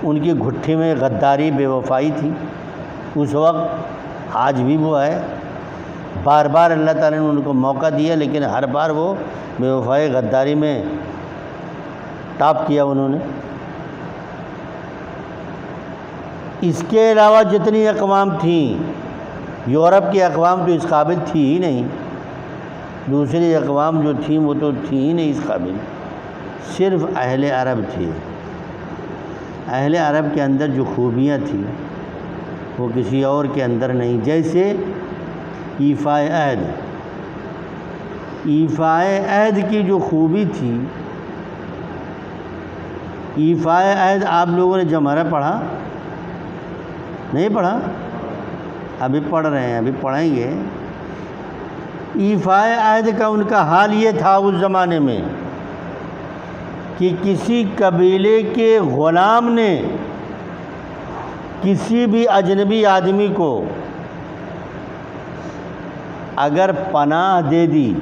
ان کی گھٹی میں غداری بے وفائی تھی اس وقت، آج بھی وہ ہے۔ بار بار اللہ تعالیٰ نے ان کو موقع دیا، لیکن ہر بار وہ بے وفائی غداری میں ٹاپ کیا انہوں نے۔ اس کے علاوہ جتنی اقوام تھیں، یورپ کی اقوام تو اس قابل تھی ہی نہیں، دوسری اقوام جو تھیں وہ تو تھی ہی نہیں اس قابل، صرف اہل عرب تھی۔ اہل عرب کے اندر جو خوبیاں تھیں وہ کسی اور کے اندر نہیں، جیسے ایفاء عہد۔ ایفاء عہد کی جو خوبی تھی، ایفاء عہد آپ لوگوں نے جمہرہ پڑھا نہیں پڑھا؟ ابھی پڑھ رہے ہیں، ابھی پڑھیں گے۔ ایفاء عہد کا ان کا حال یہ تھا اس زمانے میں کہ کسی قبیلے کے غلام نے کسی بھی اجنبی آدمی کو اگر پناہ دے دی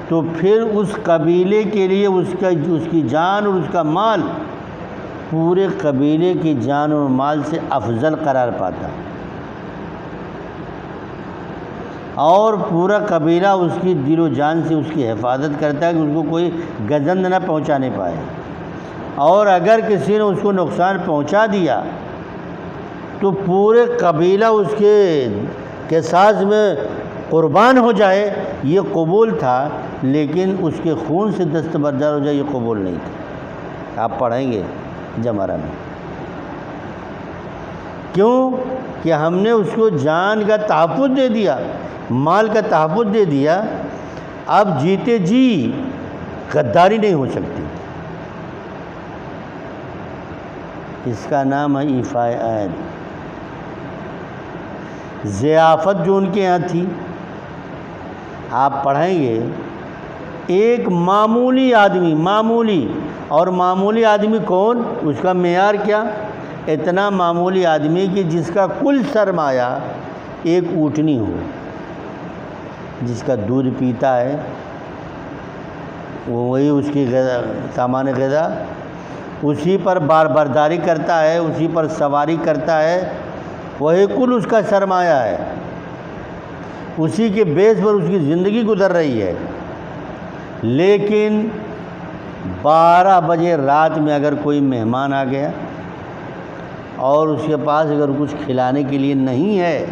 تو پھر اس قبیلے کے لیے اس کی جان اور اس کا مال پورے قبیلے کی جان اور مال سے افضل قرار پاتا، اور پورا قبیلہ اس کی دل و جان سے اس کی حفاظت کرتا ہے کہ اس کو کوئی گزند نہ پہنچانے پائے، اور اگر کسی نے اس کو نقصان پہنچا دیا تو پورے قبیلہ اس کے قصاص میں قربان ہو جائے، یہ قبول تھا، لیکن اس کے خون سے دستبردار ہو جائے یہ قبول نہیں تھا۔ آپ پڑھیں گے جمہرہ میں، کیوں کہ ہم نے اس کو جان کا تحفظ دے دیا، مال کا تحفظ دے دیا، اب جیتے جی غداری نہیں ہو سکتی۔ اس کا نام ہے ایفاء عہد۔ ضیافت جو ان کے یہاں تھی، آپ پڑھیں گے، ایک معمولی آدمی، معمولی اور معمولی آدمی کون، اس کا معیار کیا، اتنا معمولی آدمی کہ جس کا کل سرمایہ ایک اونٹنی ہو، جس کا دودھ پیتا ہے وہی اس کی سامان غذا، اسی پر برداری کرتا ہے، اسی پر سواری کرتا ہے، وہی کل اس کا سرمایہ ہے، اسی کے بیس پر اس کی زندگی گزر رہی ہے۔ لیکن 12 بجے رات میں اگر کوئی مہمان آ گیا اور اس کے پاس اگر کچھ کھلانے کے لیے نہیں ہے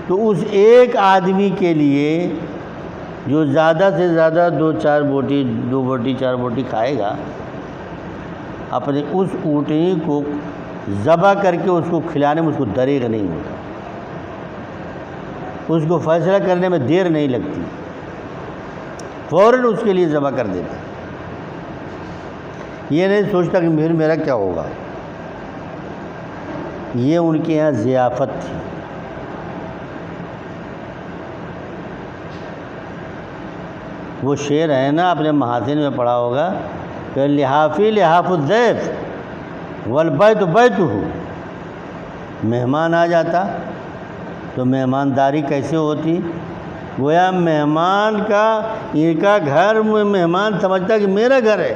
تو اس ایک آدمی کے لیے جو زیادہ سے زیادہ 2 بوٹی 4 بوٹی کھائے گا، اپنے اس اونٹنی کو ذبح کر کے اس کو کھلانے میں اس کو دریغ نہیں ہوتا، اس کو فیصلہ کرنے میں دیر نہیں لگتی، فوراً اس کے لیے ذبح کر دیتا، یہ نہیں سوچتا کہ پھر میرا کیا ہوگا۔ یہ ان کے یہاں ضیافت تھی۔ وہ شعر ہے نا، اپنے محاسن میں پڑھا ہوگا کہ لحافی لحاف الضیف والبیت بیتہ، مہمان آ جاتا تو مہمانداری کیسے ہوتی، گویا مہمان کا ان کا گھر میں مہمان سمجھتا کہ میرا گھر ہے،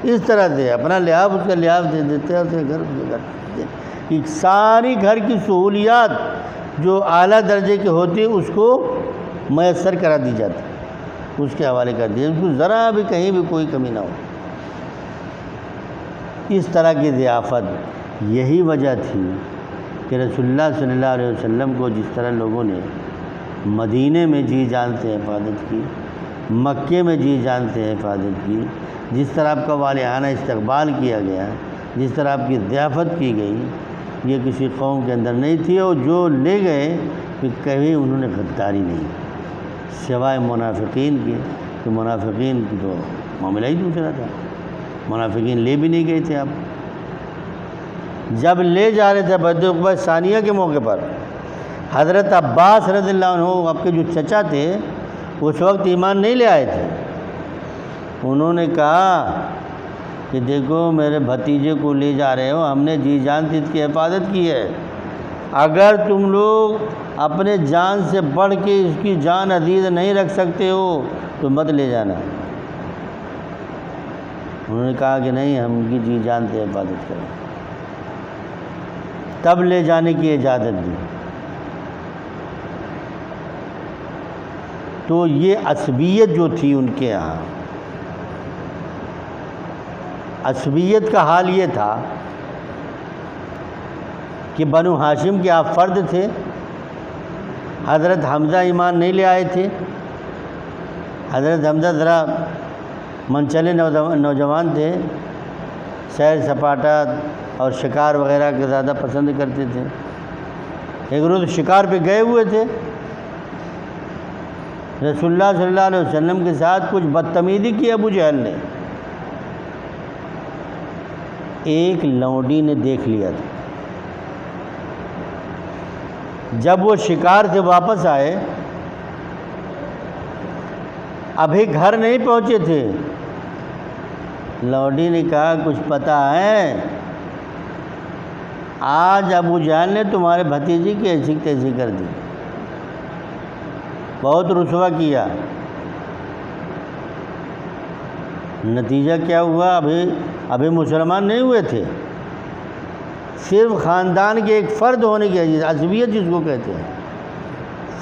اس طرح سے اپنا لحاف اس کا لحاف دے دیتے ہیں، اسے گھر کہ ساری گھر کی سہولیات جو اعلیٰ درجے کی ہوتی اس کو میسر کرا دی جاتی، اس کے حوالے کر دیا، اس کو ذرا بھی کہیں بھی کوئی کمی نہ ہو۔ اس طرح کی ضیافت، یہی وجہ تھی کہ رسول اللہ صلی اللہ علیہ وسلم کو جس طرح لوگوں نے مدینے میں جی جان سے حفاظت کی، مکے میں جی جان سے حفاظت کی، جس طرح آپ کا والہانہ استقبال کیا گیا، جس طرح آپ کی ضیافت کی گئی، یہ کسی قوم کے اندر نہیں تھی۔ اور جو لے گئے کہ کبھی انہوں نے غداری نہیں، سوائے منافقین کے، کہ منافقین کی تو معاملہ ہی دوسرا تھا، منافقین لے بھی نہیں گئے تھے۔ آپ جب لے جا رہے تھے بیعت عقبہ ثانیہ کے موقع پر، حضرت عباس رضی اللہ عنہ آپ کے جو چچا تھے اس وقت ایمان نہیں لے آئے تھے۔ انہوں نے کہا کہ دیکھو میرے بھتیجے کو لے جا رہے ہو، ہم نے جی جان سے اس کی حفاظت کی ہے، اگر تم لوگ اپنے جان سے بڑھ کے اس کی جان عزیز نہیں رکھ سکتے ہو تو مت لے جانا۔ انہوں نے کہا کہ نہیں، ہم ان کی جی جان سے حفاظت کریں، تب لے جانے کی اجازت دی۔ تو یہ عصبیت جو تھی ان کے یہاں، عصبیت کا حال یہ تھا کہ بنو ہاشم کے آپ فرد تھے، حضرت حمزہ ایمان نہیں لے آئے تھے۔ حضرت حمزہ ذرا منچلے نوجوان تھے، سیر سپاٹا اور شکار وغیرہ کے زیادہ پسند کرتے تھے۔ ایک روز شکار پہ گئے ہوئے تھے، رسول اللہ صلی اللہ علیہ وسلم کے ساتھ کچھ بدتمیزی کی ابو جہل نے، ایک لونڈی نے دیکھ لیا تھا۔ جب وہ شکار سے واپس آئے، ابھی گھر نہیں پہنچے تھے، لونڈی نے کہا کچھ پتہ ہے، آج ابو جہل نے تمہارے بھتیجی کی ایسی تیسی کر دی، بہت رسوا کیا۔ نتیجہ کیا ہوا؟ ابھی مسلمان نہیں ہوئے تھے، صرف خاندان کے ایک فرد ہونے کی وجہ، عصبیت جس کو کہتے ہیں،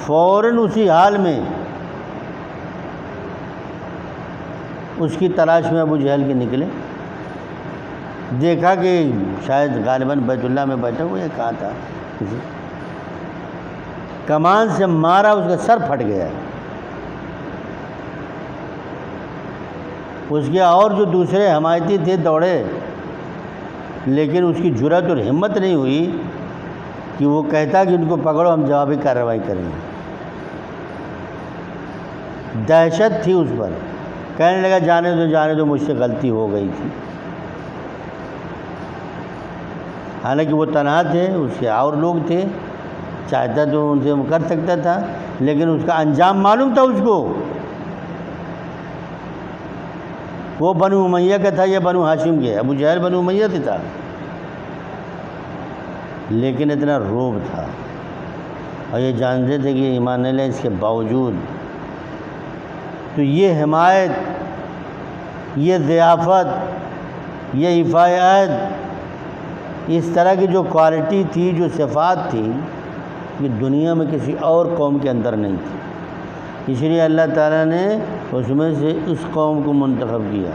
فوراً اسی حال میں اس کی تلاش میں ابو جہل کے نکلے، دیکھا کہ شاید غالباً بیت اللہ میں بیٹھا ہوا ہے، کہاں تھا، کمان سے مارا، اس کا سر پھٹ گیا۔ اس کے اور جو دوسرے حمایتی تھے دوڑے، لیکن اس کی جرأت اور ہمت نہیں ہوئی کہ وہ کہتا کہ ان کو پکڑو، ہم جوابی کارروائی کریں گے۔ دہشت تھی اس پر، کہنے لگا جانے دو مجھ سے غلطی ہو گئی تھی۔ حالانکہ وہ تنہا تھے، اس کے اور لوگ تھے، چاہتا تو ان سے کر سکتا تھا، لیکن اس کا انجام معلوم تھا اس کو، وہ بنو امیہ کا تھا یا بنو ہاشم کے، ابو جہل بنو امیہ سے تھا، لیکن اتنا روب تھا اور یہ جانتے تھے کہ ایمان نہیں لیں، اس کے باوجود تو یہ حمایت، یہ ضیافت، یہ حفاظ عہد، اس طرح کی جو کوالٹی تھی، جو صفات تھی، یہ دنیا میں کسی اور قوم کے اندر نہیں تھی۔ اس لیے اللہ تعالیٰ نے اس میں سے اس قوم کو منتخب کیا،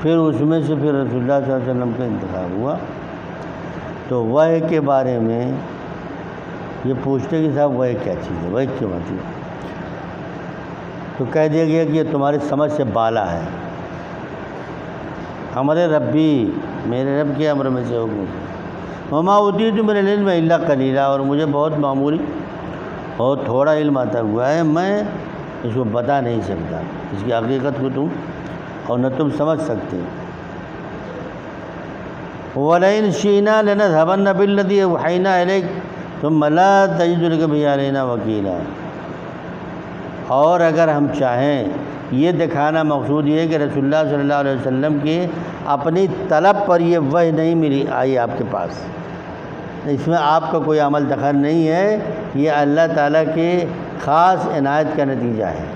پھر اس میں سے پھر رسول اللہ صلی اللہ علیہ وسلم کا انتخاب ہوا۔ تو وحی کے بارے میں یہ پوچھتے کہ صاحب وحی کیا چیز ہے، وحی کیوں آتی ہے؟ تو کہہ دیا گیا کہ یہ تمہاری سمجھ سے بالا ہے، ہمارے ربی، میرے رب کے امر میں سے حکم ہے، وما اوتیتم من العلم الا قلیلا، اور مجھے بہت معمولی اور تھوڑا علم آتا ہوا ہے، میں اس کو بتا نہیں سکتا، اس کی حقیقت کو تم اور نہ تم سمجھ سکتے۔ وَلَئِنْ شِئْنَا لَنَذْهَبَنَّ بِالَّذِي أَوْحَيْنَا إِلَيْكَ ثُمَّ لَا تَجِدُ لَكَ بِهِ عَلَيْنَا وَكِيلًا، اور اگر ہم چاہیں، یہ دکھانا مقصود یہ ہے کہ رسول اللہ صلی اللہ علیہ وسلم کی اپنی طلب پر یہ وحی نہیں ملی آئی آپ کے پاس، اس میں آپ کا کوئی عمل دخل نہیں ہے، یہ اللہ تعالیٰ کے خاص عنایت کا نتیجہ ہے،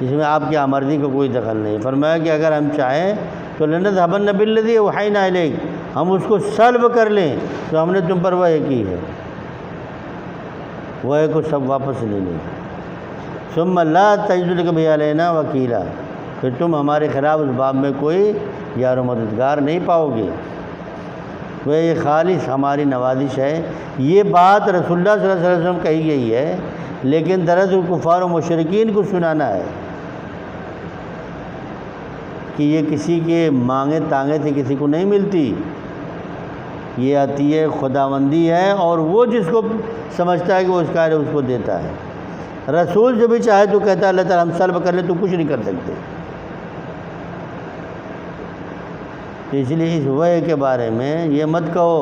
اس میں آپ کی آمرزی کا کوئی دخل نہیں۔ فرمایا کہ اگر ہم چاہیں تو لنذهبن بالذی اوحینا الیک، ہم اس کو سلب کر لیں تو ہم نے تم پر وحی کی ہے، وحی کو سب واپس لے لیں، ثم لا تجد لک بہ علینا وکیلا، پھر تم ہمارے خلاف اس باب میں کوئی یار و مددگار نہیں پاؤ گے۔ وہ یہ خالص ہماری نوازش ہے۔ یہ بات رسول اللہ صلی اللہ علیہ وسلم کہی گئی ہے، لیکن دراصل کفار و مشرکین کو سنانا ہے کہ یہ کسی کے مانگے تانگے سے کسی کو نہیں ملتی، یہ عطیہ خداوندی ہے، اور وہ جس کو سمجھتا ہے کہ وہ اس کا ہے اس کو دیتا ہے۔ رسول جو بھی چاہے تو کہتا ہے اللہ تعالیٰ ہم سلب کر لیں تو کچھ نہیں کر سکتے۔ اس لیے اس وحی کے بارے میں یہ مت کہو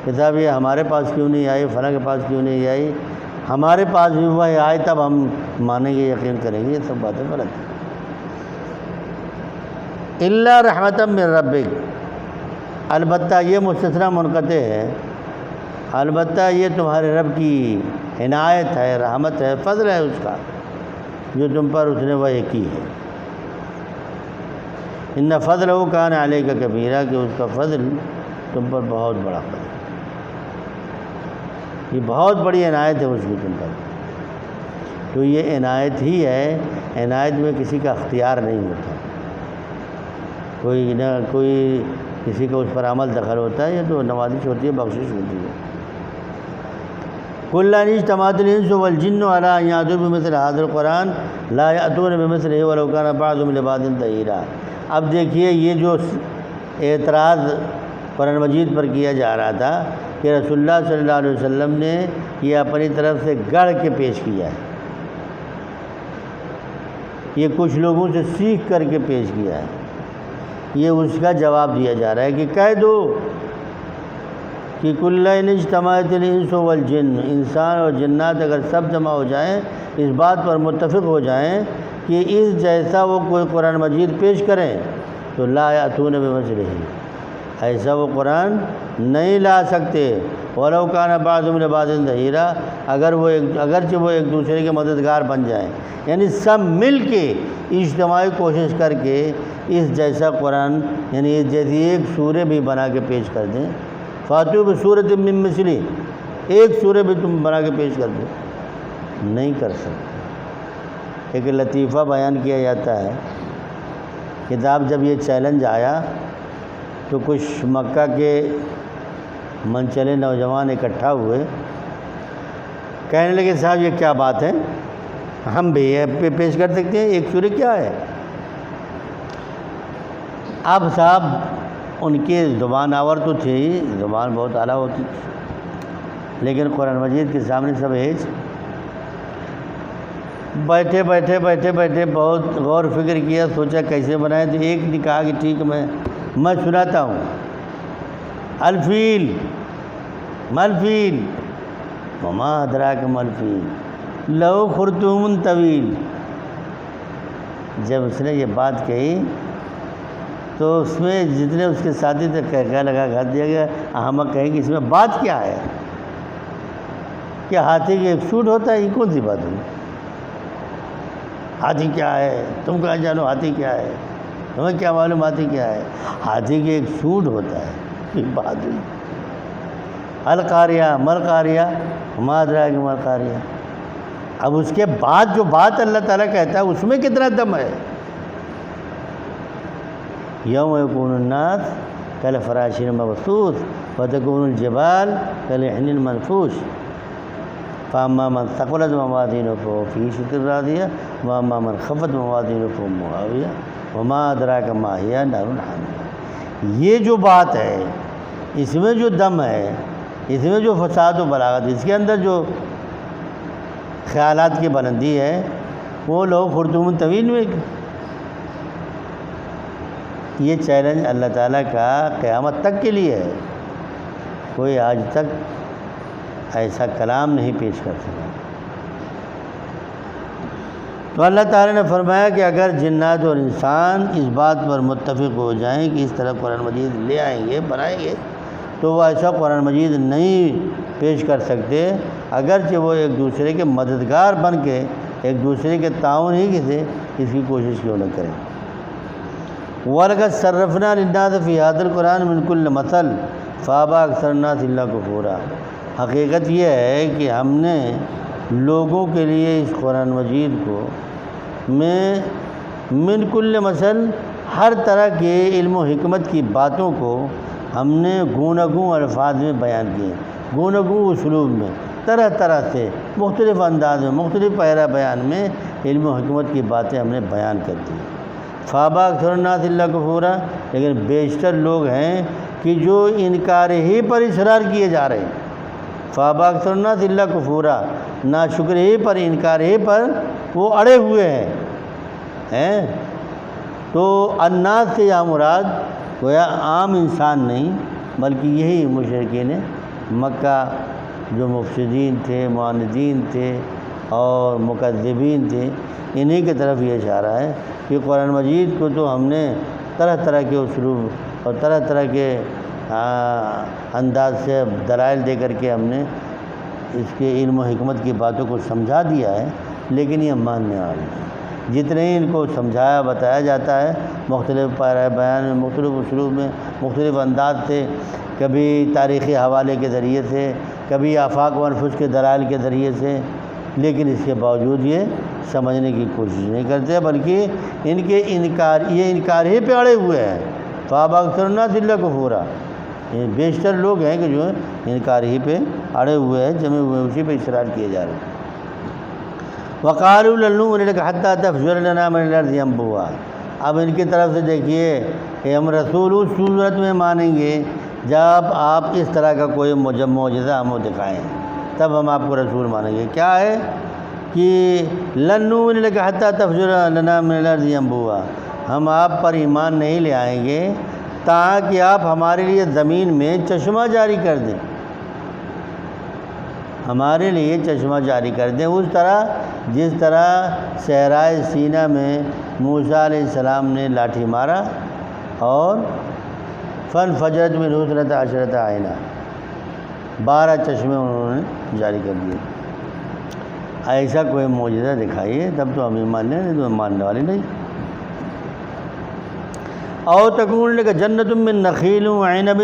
کہ صاحب یہ ہمارے پاس کیوں نہیں آئی، فلاں کے پاس کیوں نہیں آئی، ہمارے پاس بھی وحی آئے تب ہم مانیں گے، یقین کریں گے، یہ سب باتیں غلط ہیں۔ الا رحمۃ من ربک، البتہ یہ مستثنیٰ منقطع ہے، البتہ یہ تمہارے رب کی عنایت ہے، رحمت ہے، فضل ہے اس کا جو تم پر اس نے وحی کی ہے۔ ان فضلہ کان علیک کبیرہ، کہ اس کا فضل تم پر بہت بڑا فضل، یہ بہت بڑی عنایت ہے اس کی تم پر۔ تو یہ عنایت ہی ہے، عنایت میں کسی کا اختیار نہیں ہوتا، کوئی نہ کوئی کسی کا اس پر عمل دخل ہوتا ہے، یہ تو نوازش ہوتی ہے، بخشش ہوتی ہے۔ کل اجتمعت الانس والجن علی ان یأتوا بمثل هذا القرآن لا یأتون بمثلہ ولو کان بعضهم لبعض ظہیرا۔ اب دیکھیے یہ جو اعتراض قرآن مجید پر کیا جا رہا تھا کہ رسول اللہ صلی اللہ علیہ وسلم نے یہ اپنی طرف سے گڑھ کے پیش کیا ہے، یہ کچھ لوگوں سے سیکھ کر کے پیش کیا ہے، یہ اس کا جواب دیا جا رہا ہے کہ کہہ دو کہ کل اجتمعت الانس والجن، انسان اور جنات اگر سب جمع ہو جائیں، اس بات پر متفق ہو جائیں کہ اس جیسا وہ کوئی قرآن مجید پیش کریں تو لا یأتون بمثلہ، ایسا وہ قرآن نہیں لا سکتے، ولو کان بعضهم لبعض ظہیرا، اگرچہ وہ ایک دوسرے کے مددگار بن جائیں، یعنی سب مل کے اجتماعی کوشش کر کے اس جیسا قرآن، یعنی اس جیسی ایک سورہ بھی بنا کے پیش کر دیں، فاتوا بسورۃ من مثلہ، ایک سورہ بھی تم بنا کے پیش کر دو، نہیں کر سکتے۔ ایک لطیفہ بیان کیا جاتا ہے، کتاب جب یہ چیلنج آیا تو کچھ مکہ کے منچلے نوجوان اکٹھا ہوئے، کہنے لگے صاحب یہ کیا بات ہے، ہم بھی یہ پیش کر سکتے ہیں، ایک سورہ کیا ہے؟ اب صاحب ان کی زبان آور تو تھی، زبان بہت اعلیٰ ہوتی تھی، لیکن قرآن مجید کے سامنے سب ہیج، بیٹھے بیٹھے بیٹھے بیٹھے بہت غور فکر کیا، سوچا کیسے بنائے، تو ایک نے کہا کہ ٹھیک میں سناتا ہوں، الفیل ملفیل وما ادراک ملفیل لہو خرطوم طویل۔ جب اس نے یہ بات کہی تو اس میں جتنے اس کے ساتھی تھے کہہ لگا گھر دیا گیا، احمق کہیں کہ اس میں بات کیا ہے، کیا ہاتھی کے ایک سوٹ ہوتا ہے، یہ کون سی بات ہوئی، ہاتھی کیا ہے، تم کہاں جانو ہاتھی کیا ہے، تمہیں کیا معلوم ہاتھی کیا ہے، ہاتھی کے ایک سوٹ ہوتا ہے، یہ بات ہوئی۔ القاریہ ملقاریہ وما ادراک ملقاریہ۔ اب اس کے بعد جو بات اللہ تعالیٰ کہتا ہے اس میں کتنا دم ہے، یوم یکون الناس کالفراش المبثوث وتکون الجبال کالعہن المنفوش فاما من ثقلت موازینہ فہو فی عیشۃ راضیہ واما من خفت موازینہ فہو ہاویہ وما ادراک ما ہی نار حامیہ۔ یہ جو بات ہے، اس میں جو دم ہے، اس میں جو فساد و بلاغت، اس کے اندر جو خیالات کی بلندی ہے، وہ لوگ خرطوم طویل میں۔ یہ چیلنج اللہ تعالیٰ کا قیامت تک کے لیے ہے، کوئی آج تک ایسا کلام نہیں پیش کر سکا۔ تو اللہ تعالیٰ نے فرمایا کہ اگر جنات اور انسان اس بات پر متفق ہو جائیں کہ اس طرح قرآن مجید لے آئیں گے، بنائیں گے، تو وہ ایسا قرآن مجید نہیں پیش کر سکتے، اگرچہ وہ ایک دوسرے کے مددگار بن کے ایک دوسرے کے تعاون ہی سے اس کی کوشش کیوں نہ کریں۔ وَلَقَدْ صَرَّفْنَا لِلنَّاسِ فِي هَذَا الْقُرْآنِ مِنْ كُلِّ مَثَلٍ فَأَبَىٰ أَكْثَرُ النَّاسِ إِلَّا كُفُورًا۔ حقیقت یہ ہے کہ ہم نے لوگوں کے لیے اس قرآن مجید کو میں من کل مثل، ہر طرح کے علم و حکمت کی باتوں کو ہم نے گوناگوں الفاظ میں بیان کیے، گوناگوں اسلوب میں، طرح طرح سے مختلف انداز میں، مختلف پیرا بیان میں علم و حکمت کی باتیں ہم نے بیان کر دی۔ فابا اکثر الناس الا کفورا، لیکن بیشتر لوگ ہیں کہ جو انکار ہی پر اصرار کیے جا رہے ہیں۔ فابا اکثر الناس الا کفورا، ناشکر ہی پر، انکار ہی پر وہ اڑے ہوئے ہیں۔ تو الناس سے یہاں مراد گویا عام انسان نہیں، بلکہ یہی مشرکین مکہ جو مفسدین تھے، معاندین تھے اور مکذبین تھے، انہی کی طرف یہ اشارہ ہے کہ قرآن مجید کو تو ہم نے طرح طرح کے اسلوب اور طرح طرح کے انداز سے دلائل دے کر کے ہم نے اس کے علم و حکمت کی باتوں کو سمجھا دیا ہے، لیکن یہ ماننے والے ہیں۔ جتنے ہی ان کو سمجھایا بتایا جاتا ہے مختلف پیرا بیان میں، مختلف اسلوب میں، مختلف انداز سے، کبھی تاریخی حوالے کے ذریعے سے، کبھی آفاق و انفس کے دلائل کے ذریعے سے، لیکن اس کے باوجود یہ سمجھنے کی کوشش نہیں کرتے، بلکہ ان کے انکار ہی پہ اڑے ہوئے ہیں۔ فابا اکثر الناس الا کفورا، بیشتر لوگ ہیں کہ جو انکار ہی پہ اڑے ہوئے ہیں، جمے ہوئے ہیں، اسی پہ اصرار کیے جا رہے ہیں۔ وقالوا لن نؤمن لك حتى تفجر لنا من الارض ينبوعا، اب ان کی طرف سے دیکھیے کہ ہم رسول اس صورت میں مانیں گے جب آپ اس طرح کا کوئی معجزہ ہم کو دکھائیں، تب ہم آپ کو رسول مانیں گے۔ کیا ہے کہ لن نؤمن لك حتى تفجر لنا من الارض ينبوعا، ہم آپ پر ایمان نہیں لے آئیں گے تاکہ آپ ہمارے لیے زمین میں چشمہ جاری کر دیں، ہمارے لیے چشمہ جاری کر دیں، اس طرح جس طرح صحرائے سینا میں موسیٰ علیہ السلام نے لاٹھی مارا اور فانفجرت منہ 12 عینا، 12 چشمے انہوں نے جاری کر دیے۔ ایسا کوئی معجزہ دکھائیے تب تو ہم ایمان لیں، نہیں تو ہم ماننے والے نہیں۔ او تکون لک جنت من نخیل وعنب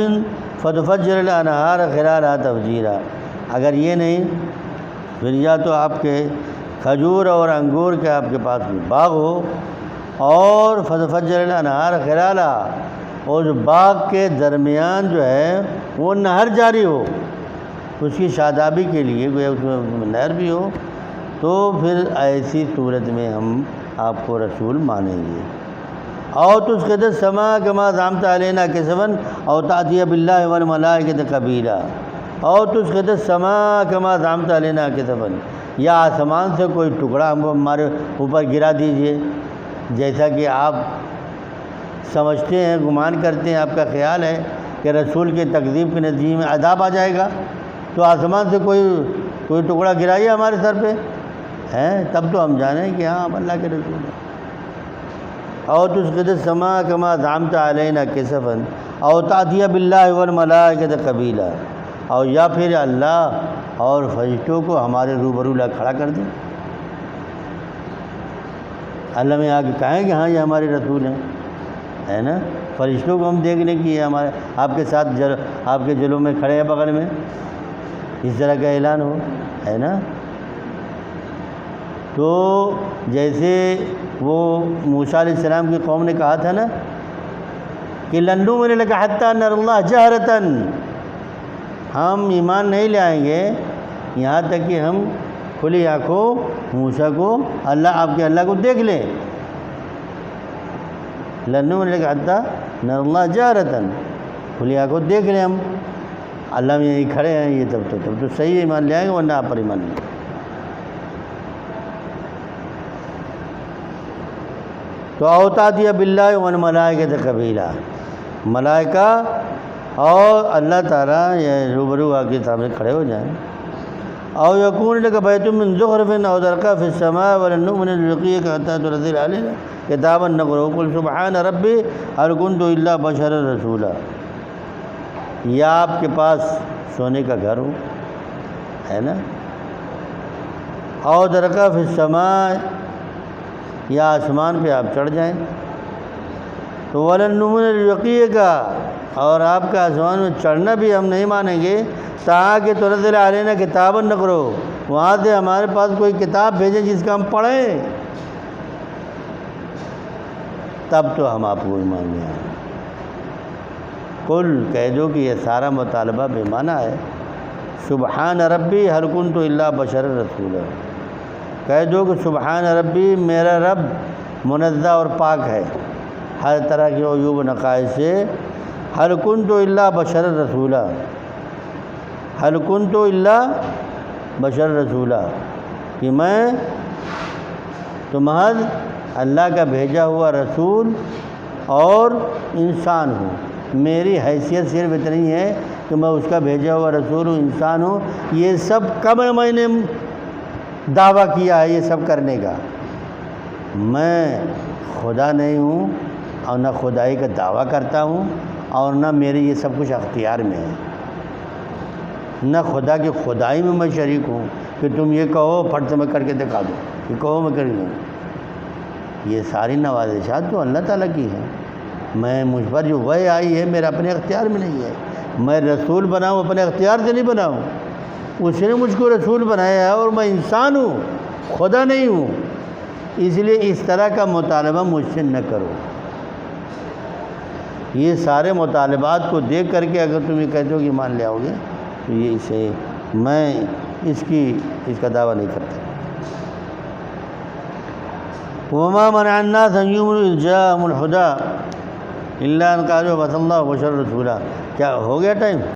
فتفجر الانہار خلالها تفجیرا، اگر یہ نہیں پھر یا تو آپ کے کھجور اور انگور کے آپ کے پاس کوئی باغ ہو، اور فتفجر الانہار خلالها، اور باغ کے درمیان جو ہے وہ نہر جاری ہو، اس کی شادابی کے لیے کوئی اس میں نہر بھی ہو، تو پھر ایسی صورت میں ہم آپ کو رسول مانیں گے۔ او تسقط السماء كما زعمت علينا كسفا او تأتي بالله والملائكة قبيلا، او تسقط السماء كما زعمت علينا كسفا، یا آسمان سے کوئی ٹکڑا ہم کو ہمارے اوپر گرا دیجئے، جیسا کہ آپ سمجھتے ہیں، گمان کرتے ہیں، آپ کا خیال ہے کہ رسول کے تکذیب کے نتیجے میں عذاب آ جائے گا، تو آسمان سے کوئی ٹکڑا گرائیے ہمارے سر پہ ہیں، تب تو ہم جانیں کہ ہاں ہم اللہ کے رسول ہیں۔ او تسقط السماء كما زعمت علينا كسفا او تأتي بالله والملائكة قبيلا، اور یا پھر اللہ اور فرشتوں کو ہمارے روبرو لا کھڑا کر دیں، اللہ میں آ کے کہیں کہ ہاں یہ ہمارے رسول ہیں، ہے نا، فرشتوں کو ہم دیکھنے کی یہ ہمارے آپ کے ساتھ آپ کے جلوں میں کھڑے ہیں بغل میں، اس طرح کا اعلان ہو، ہے نا۔ تو جیسے وہ موسیٰ علیہ السلام کی قوم نے کہا تھا نا کہ لن نؤمن لک حتی نری اللہ جہرۃ، ہم ایمان نہیں لے آئیں گے یہاں تک کہ ہم کھلی آنکھوں موسیٰ کو آپ کے اللہ کو دیکھ لیں۔ لن نؤمن لک حتی نری اللہ جہرۃ، کھلی آنکھوں دیکھ لیں ہم اللہ میں یہیں کھڑے ہیں، یہ تب تو صحیح ایمان لے آئیں گے، ورنہ آپ پر ایمان نہیں۔ تو او تأتی باللہ والملائکۃ قبیلا، ملائکہ اور اللہ تعالیٰ یہ روبرو آ کے سامنے کھڑے ہو جائیں۔ او یکون لک بیت من زخرف او ترقی فی السماء ولن نؤمن لرقیک حتی تنزل علینا کتابا نقرؤہ قل سبحان ربی ہل کنت الا بشرا رسولا، یا آپ کے پاس سونے کا گھر ہو، ہے نا، او ترقی فی السماء، یا آسمان پہ آپ چڑھ جائیں، تو ولن نؤمن لرقیک، اور آپ کا آسمان میں چڑھنا بھی ہم نہیں مانیں گے تاکہ تنزل علینا کتابا نقرؤہ، وہاں سے ہمارے پاس کوئی کتاب بھیجیں جس کا ہم پڑھیں، تب تو ہم آپ کو ایمان لے آئیں۔ قل کہہ دو کہ یہ سارا مطالبہ بے معنی ہے. سبحان ربی هل کنت الا بشر رسولا، کہہ دو کہ سبحان ربی، میرا رب منزہ اور پاک ہے ہر طرح کے عیوب و نقائص سے. هل کنت الا بشر رسولا، هل کنت الا بشر رسولا، کہ میں تو محض اللہ کا بھیجا ہوا رسول اور انسان ہوں. میری حیثیت صرف اتنی ہے کہ میں اس کا بھیجا ہوا رسول ہوں، انسان ہوں. یہ سب کب میں نے دعویٰ کیا ہے یہ سب کرنے کا. میں خدا نہیں ہوں اور نہ خدائی کا دعویٰ کرتا ہوں اور نہ میرے یہ سب کچھ اختیار میں ہے. نہ خدا کی خدائی میں میں شریک ہوں کہ تم یہ کہو پھٹ سے میں کر کے دکھا دوں، یہ کہو میں کر دوں. یہ ساری نوازشات تو اللہ تعالیٰ کی ہیں. میں مجھ پر جو وحی آئی ہے میرا اپنے اختیار میں نہیں ہے. میں رسول بناؤں اپنے اختیار سے نہیں بناؤں، اس نے مجھ کو رسول بنایا ہے اور میں انسان ہوں، خدا نہیں ہوں. اس لیے اس طرح کا مطالبہ مجھ سے نہ کرو. یہ سارے مطالبات کو دیکھ کر کے اگر تم یہ کہتے ہو کہ مان لے آؤ گے تو یہ اسے میں اس کا دعویٰ نہیں کرتا. وما منع الناس ان يؤمنوا اذ جاءهم الهدى الا ان قالوا بس اللہ بشر رسولا. کیا ہو گیا ٹائم؟